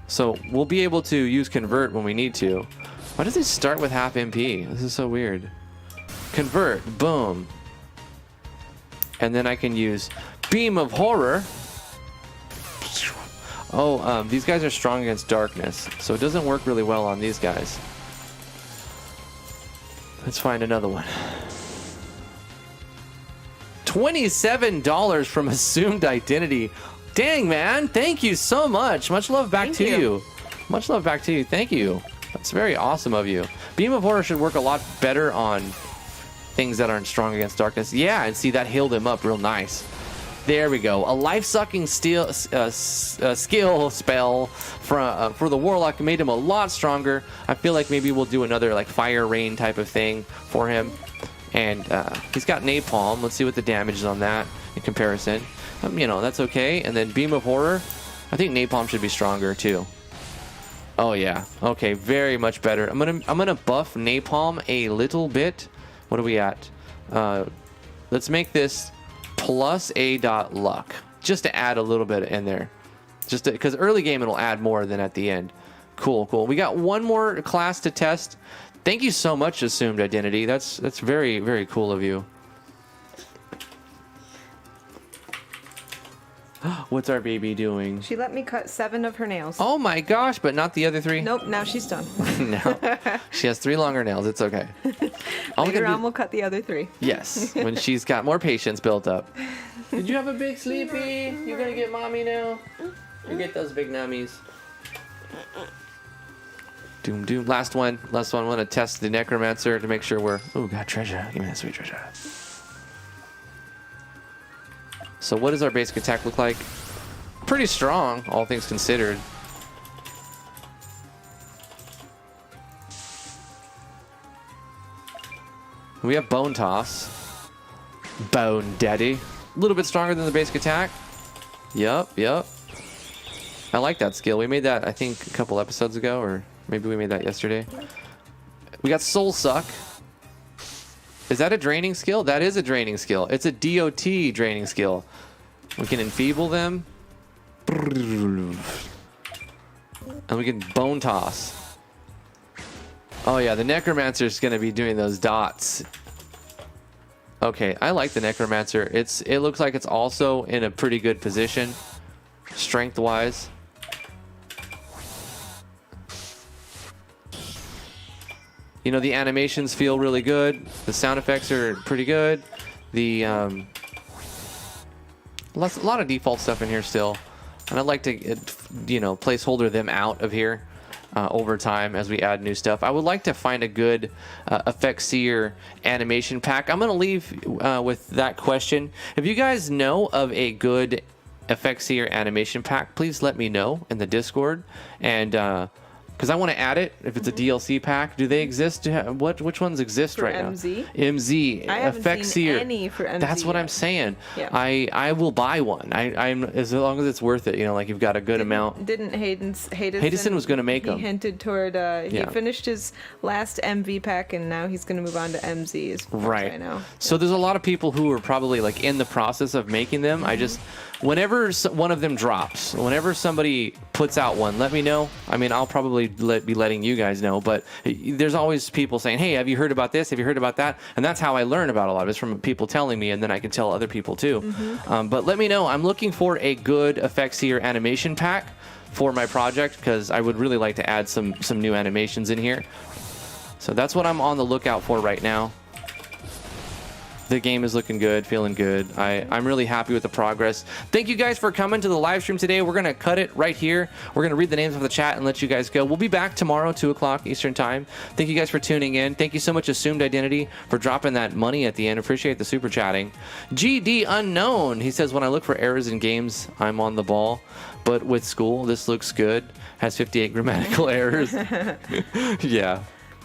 Speaker 1: So we'll be able to use convert when we need to. Why does it start with half MP? This is so weird. Convert, boom, and then I can use Beam of Horror. Oh, these guys are strong against darkness, so it doesn't work really well on these guys. Let's find another one. $27 from assumed identity. Dang, man. Thank you so much. Much love back
Speaker 2: Thank
Speaker 1: to
Speaker 2: you.
Speaker 1: you. Much love back to you. Thank you. That's very awesome of you. Beam of Horror should work a lot better on things that aren't strong against darkness. Yeah, and see, that healed him up real nice. There we go. A life-sucking skill spell for the Warlock made him a lot stronger. I feel like maybe we'll do another like Fire Rain type of thing for him. And he's got Napalm. Let's see what the damage is on that in comparison. You know, that's okay. And then Beam of Horror. I think Napalm should be stronger too. Oh yeah. Okay, very much better. I'm gonna buff Napalm a little bit. What are we at? Let's make this plus a dot luck, just to add a little bit in there. Just because early game it'll add more than at the end. Cool, cool. We got one more class to test. Thank you so much, Assumed Identity. That's very, very cool of you. What's our baby doing?
Speaker 2: She let me cut 7 of her nails.
Speaker 1: Oh my gosh, but not the other 3?
Speaker 2: Nope, now she's done.
Speaker 1: No. She has 3 longer nails. It's okay.
Speaker 2: Later on, we'll cut the other 3.
Speaker 1: Yes, when she's got more patience built up. Did you have a big sleepy? You gonna get mommy now? You get those big nummies. Doom, doom. Last one. Last one. I want to test the Necromancer to make sure we're... Oh, got treasure. Give me that sweet treasure. So what does our basic attack look like? Pretty strong, all things considered. We have Bone Toss. Bone Daddy. A little bit stronger than the basic attack. Yup, yup. I like that skill. We made that, I think, a couple episodes ago, or maybe we made that yesterday. We got Soul Suck. Is that a draining skill? That is a draining skill. It's a DOT draining skill. We can enfeeble them. And we can Bone Toss. Oh yeah, the Necromancer is going to be doing those dots. Okay, I like the Necromancer. It looks like it's also in a pretty good position, strength-wise. You know, the animations feel really good. The sound effects are pretty good. The a lot of default stuff in here still, and I'd like to, you know, placeholder them out of here over time as we add new stuff. I would like to find a good effect seer animation pack. I'm gonna leave with that question. If you guys know of a good effect seer animation pack, please let me know in the Discord, and because I want to add it. If it's a DLC pack, do they exist? Which ones exist
Speaker 2: For
Speaker 1: right
Speaker 2: MZ?
Speaker 1: now? MZ.
Speaker 2: I haven't
Speaker 1: Effect
Speaker 2: seen
Speaker 1: Seer.
Speaker 2: any for MZ
Speaker 1: That's what
Speaker 2: yet.
Speaker 1: I'm saying.
Speaker 2: Yeah.
Speaker 1: I will buy one. I'm as long as it's worth it. You know, like you've got a good amount.
Speaker 2: Didn't
Speaker 1: Haydenson was gonna make
Speaker 2: he
Speaker 1: them.
Speaker 2: hinted toward he
Speaker 1: Yeah.
Speaker 2: finished his last MV pack and now he's going to move on to MZ as far as I know.
Speaker 1: So there's a lot of people who are probably like in the process of making them. I just, whenever one of them drops, whenever somebody puts out one, let me know. I mean, I'll probably be letting you guys know, but there's always people saying, hey, have you heard about this? Have you heard about that? And that's how I learn about a lot of it, is from people telling me, and then I can tell other people too. But let me know. I'm looking for a good effect seer animation pack for my project, because I would really like to add some new animations in here. So that's what I'm on the lookout for right now. The game is looking good, feeling good. I'm really happy with the progress. Thank you guys for coming to the live stream today. We're going to cut it right here. We're going to read the names of the chat and let you guys go. We'll be back tomorrow, 2 o'clock Eastern time. Thank you guys for tuning in. Thank you so much, Assumed Identity, for dropping that money at the end. Appreciate the super chatting. GD Unknown, he says, when I look for errors in games, I'm on the ball. But with school, this looks good. Has 58 grammatical errors. Yeah.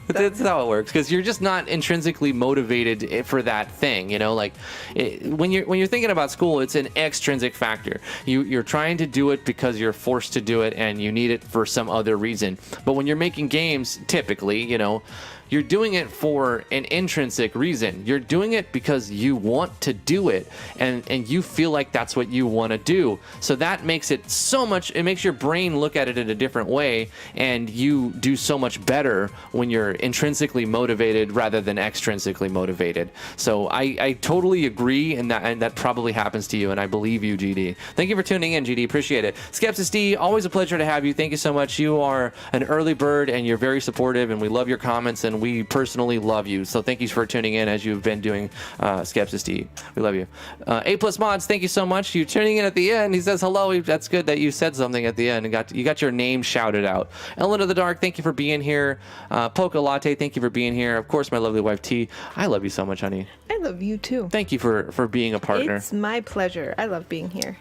Speaker 1: That's how it works, because you're just not intrinsically motivated for that thing, you know. Like when you're thinking about school, it's an extrinsic factor. You're trying to do it because you're forced to do it, and you need it for some other reason. But when you're making games, typically, you know, you're doing it for an intrinsic reason. You're doing it because you want to do it, and you feel like that's what you want to do. So that makes it so much, it makes your brain look at it in a different way, and you do so much better when you're intrinsically motivated rather than extrinsically motivated. So I totally agree, and that probably happens to you, and I believe you, GD. Thank you for tuning in, GD. Appreciate it. Skepsis D, always a pleasure to have you. Thank you so much. You are an early bird, and you're very supportive, and we love your comments, and we personally love you. So thank you for tuning in as you've been doing Skepsis D. We love you. A Plus Mods, thank you so much. You tuning in at the end. He says hello. That's good that you said something at the end and you got your name shouted out. Ellen of the Dark, thank you for being here. Polka Latte, thank you for being here. Of course, my lovely wife T. I love you so much, honey.
Speaker 2: I love you too.
Speaker 1: Thank you for being a partner.
Speaker 2: It's my pleasure. I love being here.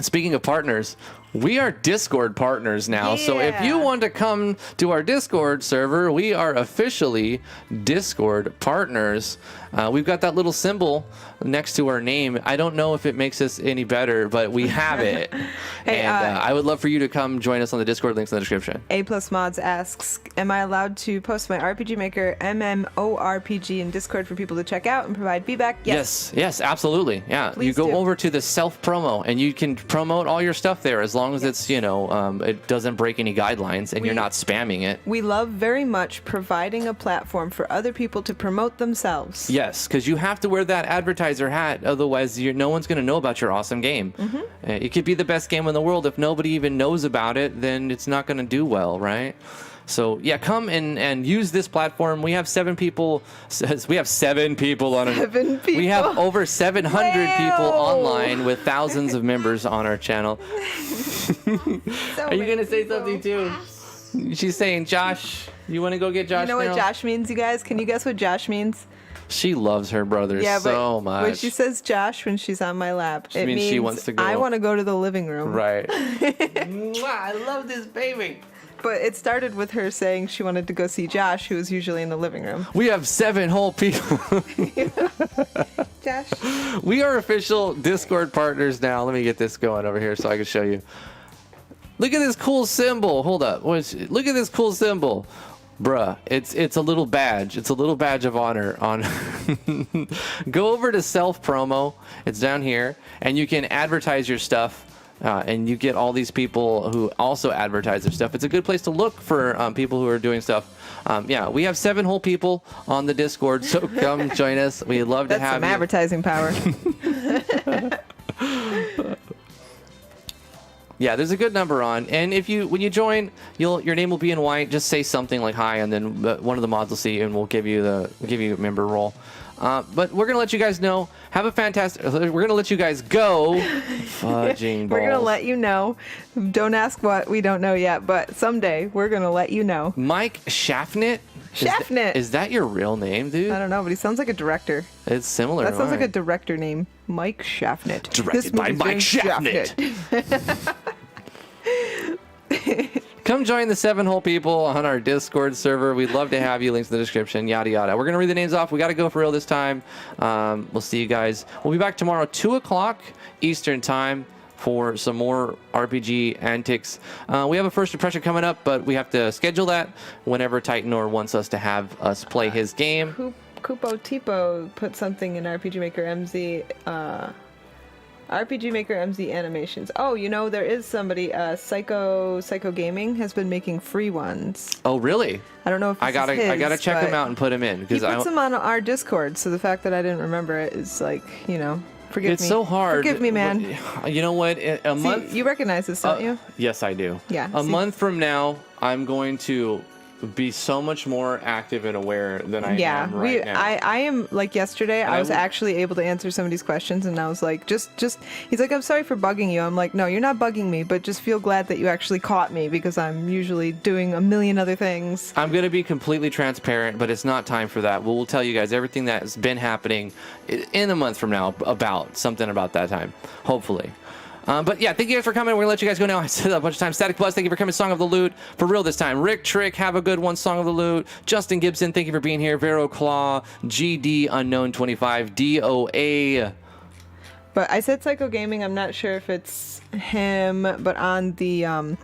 Speaker 1: Speaking of partners, we are Discord partners now.
Speaker 2: Yeah.
Speaker 1: So if you want to come to our Discord server, we are officially Discord partners. We've got that little symbol next to our name. I don't know if it makes us any better, but we have it.
Speaker 2: Hey,
Speaker 1: and I would love for you to come join us on the Discord. Links in the description.
Speaker 2: A Plus Mods asks, am I allowed to post my RPG Maker MMORPG in Discord for people to check out and provide feedback?
Speaker 1: Yes, absolutely. Yeah,
Speaker 2: Please
Speaker 1: you go
Speaker 2: do.
Speaker 1: over to the self promo and you can promote all your stuff there as long as it's, it doesn't break any guidelines and you're not spamming it.
Speaker 2: We love very much providing a platform for other people to promote themselves.
Speaker 1: Yes, because you have to wear that advertiser hat. Otherwise, no one's going to know about your awesome game. It could be the best game in the world. If nobody even knows about it, then it's not going to do well, right? So, yeah, come and use this platform. We have 7 people. We have 7 people on it.
Speaker 2: 7 people.
Speaker 1: We have over 700 people
Speaker 2: Wow.
Speaker 1: online with thousands of members on our channel. Are you going to say something too? She's saying, Josh, you want to go get Josh
Speaker 2: You know what
Speaker 1: now?
Speaker 2: Josh means, you guys? Can you guess what Josh means?
Speaker 1: She loves her brothers so much.
Speaker 2: When she says Josh when she's on my lap, it
Speaker 1: means she wants to go.
Speaker 2: I want to go to the living room.
Speaker 1: Right. Mwah, I love this baby.
Speaker 2: But it started with her saying she wanted to go see Josh, who was usually in the living room.
Speaker 1: We have 7 whole people.
Speaker 2: Josh?
Speaker 1: We are official Discord partners now. Let me get this going over here so I can show you. Look at this cool symbol. Hold up. Look at this cool symbol. Bruh, it's a little badge. It's a little badge of honor on Go over to self promo. It's down here and you can advertise your stuff. And you get all these people who also advertise their stuff. It's a good place to look for people who are doing stuff. Yeah, we have 7 whole people on the Discord, so come join us. We'd love to
Speaker 2: That's
Speaker 1: have
Speaker 2: some
Speaker 1: you.
Speaker 2: advertising power.
Speaker 1: Yeah, there's a good number on, and when you join, your name will be in white. Just say something like hi, and then one of the mods will see you, and we'll give you a member role. But we're gonna let you guys know. Have a fantastic. We're gonna let you guys go. Fudging balls.
Speaker 2: We're gonna let you know. Don't ask what, we don't know yet, but someday we're gonna let you know.
Speaker 1: Mike Schaffnit.
Speaker 2: Schaffnit.
Speaker 1: Is that your real name, dude?
Speaker 2: I don't know, but he sounds like a director.
Speaker 1: It's similar.
Speaker 2: That
Speaker 1: to
Speaker 2: sounds like a
Speaker 1: mine.
Speaker 2: director name. Mike Schaffnit.
Speaker 1: Directed by
Speaker 2: movie's
Speaker 1: Mike
Speaker 2: named
Speaker 1: Schaffnit. Come join the 7 whole people on our Discord server. We'd love to have you. Links in the description. Yada yada. We're gonna read the names off. We got to go for real this time. We'll see you guys. We'll be back tomorrow, 2:00 Eastern time, for some more RPG antics. We have a first impression coming up, but we have to schedule that whenever Titanor wants us to have us play his game.
Speaker 2: Kupo Tipo put something in RPG Maker MZ. RPG Maker MZ animations. Oh, there is somebody. Psycho Gaming has been making free ones.
Speaker 1: Oh, really?
Speaker 2: I don't know if
Speaker 1: I gotta check him out and put him in
Speaker 2: He
Speaker 1: because
Speaker 2: puts them on our Discord. So the fact that I didn't remember it is like, forgive me.
Speaker 1: It's so hard.
Speaker 2: Forgive me, man.
Speaker 1: You know what? A month.
Speaker 2: You recognize this, don't you?
Speaker 1: Yes, I do.
Speaker 2: Yeah,
Speaker 1: A
Speaker 2: see?
Speaker 1: month from now, I'm going to be so much more active and aware than I am right now.
Speaker 2: I am, like, yesterday I was actually able to answer some of these questions, and I was like, just he's like, I'm sorry for bugging you. I'm like, no, you're not bugging me, but just feel glad that you actually caught me, because I'm usually doing a million other things.
Speaker 1: I'm going to be completely transparent, but it's not time for that. We'll tell you guys everything that has been happening in a month from now about something about that time, hopefully. But yeah, thank you guys for coming. We're going to let you guys go now. I said that a bunch of times. Static Plus, thank you for coming. Song of the Loot. For real this time. Rick Trick, have a good one. Song of the Loot. Justin Gibson, thank you for being here. Vero Claw, GD Unknown 25, DOA.
Speaker 2: But I said Psycho Gaming. I'm not sure if it's him, but on the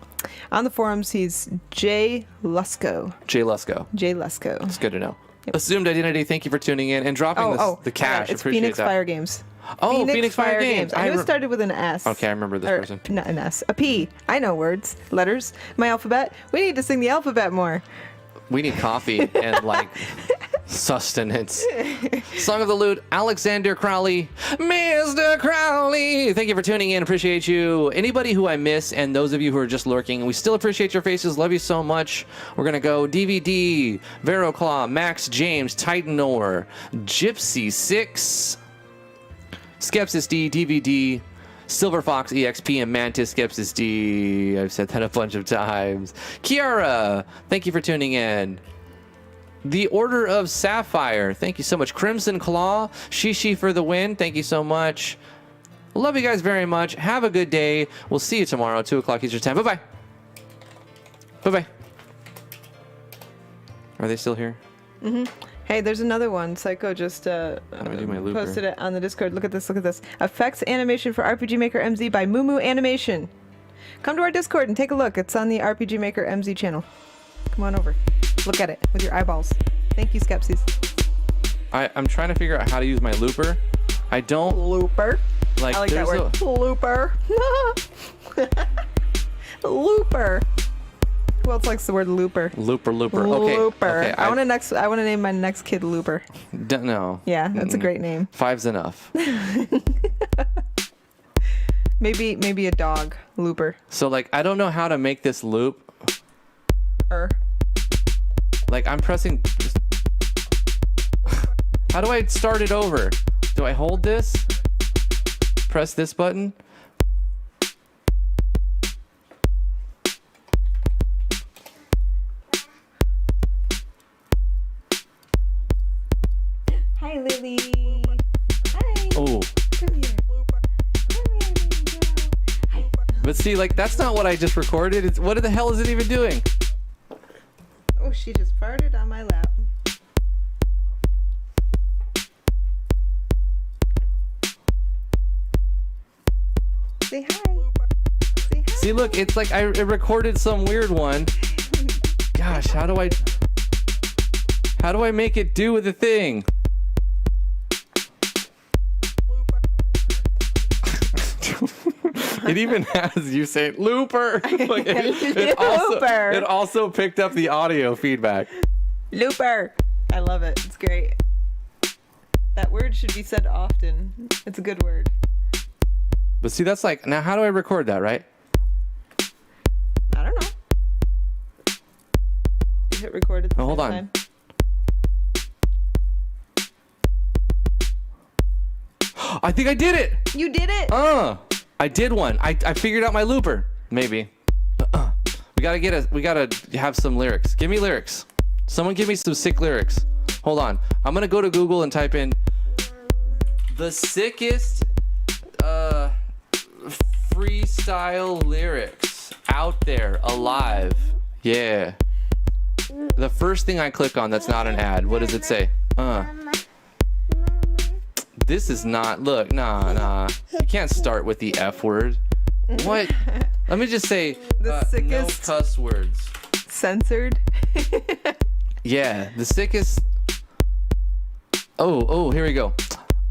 Speaker 2: forums, he's Jay Lusko.
Speaker 1: Jay Lusko.
Speaker 2: Jay Lusko.
Speaker 1: It's good to know.
Speaker 2: Yep.
Speaker 1: Assumed Identity, thank you for tuning in and dropping the cash.
Speaker 2: It's
Speaker 1: Appreciate
Speaker 2: Phoenix
Speaker 1: that.
Speaker 2: Fire Games.
Speaker 1: Oh, Phoenix Fire Games.
Speaker 2: I knew it started with an S.
Speaker 1: Okay, I remember this person.
Speaker 2: Not an S. A P. I know words. Letters. My alphabet. We need to sing the alphabet more.
Speaker 1: We need coffee and Sustenance. Song of the Lute, Alexander Crowley. Mr. Crowley! Thank you for tuning in. Appreciate you. Anybody who I miss, and those of you who are just lurking, we still appreciate your faces. Love you so much. We're going to go DVD, Veroclaw, Max James, Titanor, Gypsy 6, Skepsis D, DVD, Silver Fox EXP, and Mantis Skepsis D. I've said that a bunch of times. Kiara, thank you for tuning in. The Order of Sapphire, thank you so much. Crimson Claw, Shishi for the win, thank you so much. Love you guys very much. Have a good day. We'll see you tomorrow, 2 o'clock Eastern Time. Bye-bye. Bye-bye. Are they still here?
Speaker 2: Mm-hmm. Hey, there's another one. Psycho just posted it on the Discord. Look at this. Look at this. Effects animation for RPG Maker MZ by Moo Animation. Come to our Discord and take a look. It's on the RPG Maker MZ channel. Come on over. Look at it with your eyeballs. Thank you, Skepsis.
Speaker 1: I'm trying to figure out how to use my looper. I don't...
Speaker 2: Looper.
Speaker 1: Like,
Speaker 2: I like that word. Looper. Looper. Who else likes the word looper?
Speaker 1: Looper. Okay.
Speaker 2: Looper.
Speaker 1: Okay,
Speaker 2: I want to name my next kid Looper.
Speaker 1: No.
Speaker 2: Yeah, that's a great name.
Speaker 1: 5's enough.
Speaker 2: Maybe a dog. Looper.
Speaker 1: So, like, I don't know how to make this loop. Like, I'm pressing... How do I start it over? Do I hold this? Press this button?
Speaker 2: Hi, Lily. Hi.
Speaker 1: Oh.
Speaker 2: Come here. Hi.
Speaker 1: But see, like, that's not what I just recorded. It's, what the hell is it even doing?
Speaker 2: Oh, she just farted on my lap. Say hi. Say hi.
Speaker 1: See, look, it's like I recorded some weird one. Gosh, how do I make it do with the thing? It even has you say looper. Like, it also picked up the audio feedback.
Speaker 2: Looper. I love it. It's great. That word should be said often. It's a good word.
Speaker 1: But see, that's like, now how do I record that, right?
Speaker 2: I don't know. You hit record at the
Speaker 1: hold
Speaker 2: same
Speaker 1: on.
Speaker 2: time.
Speaker 1: I think I did it.
Speaker 2: You did it.
Speaker 1: I did one. I figured out my looper. Maybe. We gotta have some lyrics. Give me lyrics. Someone give me some sick lyrics. Hold on. I'm gonna go to Google and type in the sickest freestyle lyrics out there alive. Yeah. The first thing I click on that's not an ad. What does it say? This is not, look, nah. You can't start with the F word. What? Let me just say,
Speaker 2: The sickest-
Speaker 1: no cuss words.
Speaker 2: Censored.
Speaker 1: Yeah, the sickest. Oh, here we go.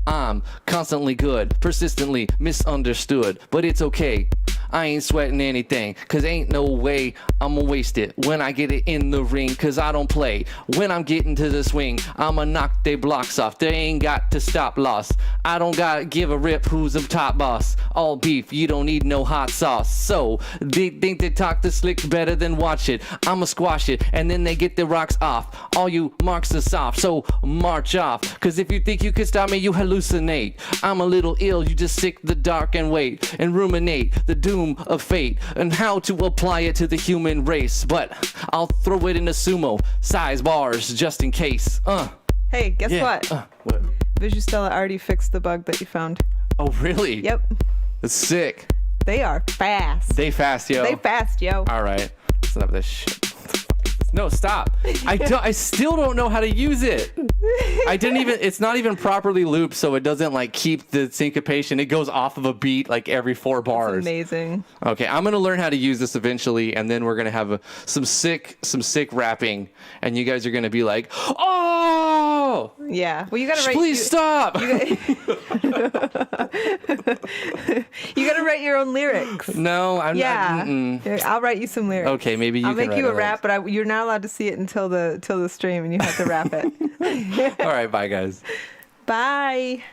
Speaker 1: I'm constantly good, persistently misunderstood, but it's okay. I ain't sweating anything, cause ain't no way I'ma waste it when I get it in the ring, cause I don't play. When I'm getting to the swing, I'ma knock they blocks off. They ain't got to stop loss. I don't gotta give a rip who's the top boss. All beef, you don't need no hot sauce. So, they think they talk the slick better than watch it. I'ma squash it, and then they get their rocks off. All you marks are soft, so march off. Cause if you think you can stop me, you hallucinate. I'm a little ill, you just sick the dark and wait and ruminate the doom of fate and how to apply it to the human race. But I'll throw it in a sumo size bars just in case.
Speaker 2: Hey, guess
Speaker 1: Yeah.
Speaker 2: what? Vigustella already fixed the bug that you found.
Speaker 1: Oh, really?
Speaker 2: Yep.
Speaker 1: That's sick.
Speaker 2: They are fast.
Speaker 1: They fast, yo.
Speaker 2: They fast, yo.
Speaker 1: All right. Let's not this shit. No, stop. I still don't know how to use it. It's not even properly looped, so it doesn't like keep the syncopation. It goes off of a beat like every 4 bars.
Speaker 2: Amazing.
Speaker 1: Okay, I'm gonna learn how to use this eventually, and then we're gonna have some sick rapping, and you guys are gonna be like, "Oh,
Speaker 2: Yeah. Well, you gotta write.
Speaker 1: please stop."
Speaker 2: You You gotta write your own lyrics.
Speaker 1: No, I'm
Speaker 2: Yeah,
Speaker 1: not.
Speaker 2: Here, I'll write you some lyrics.
Speaker 1: Okay, maybe you
Speaker 2: I'll
Speaker 1: can
Speaker 2: make you
Speaker 1: write
Speaker 2: a rap, but you're not allowed to see it until the stream, and you have to rap it.
Speaker 1: All right, bye, guys.
Speaker 2: Bye.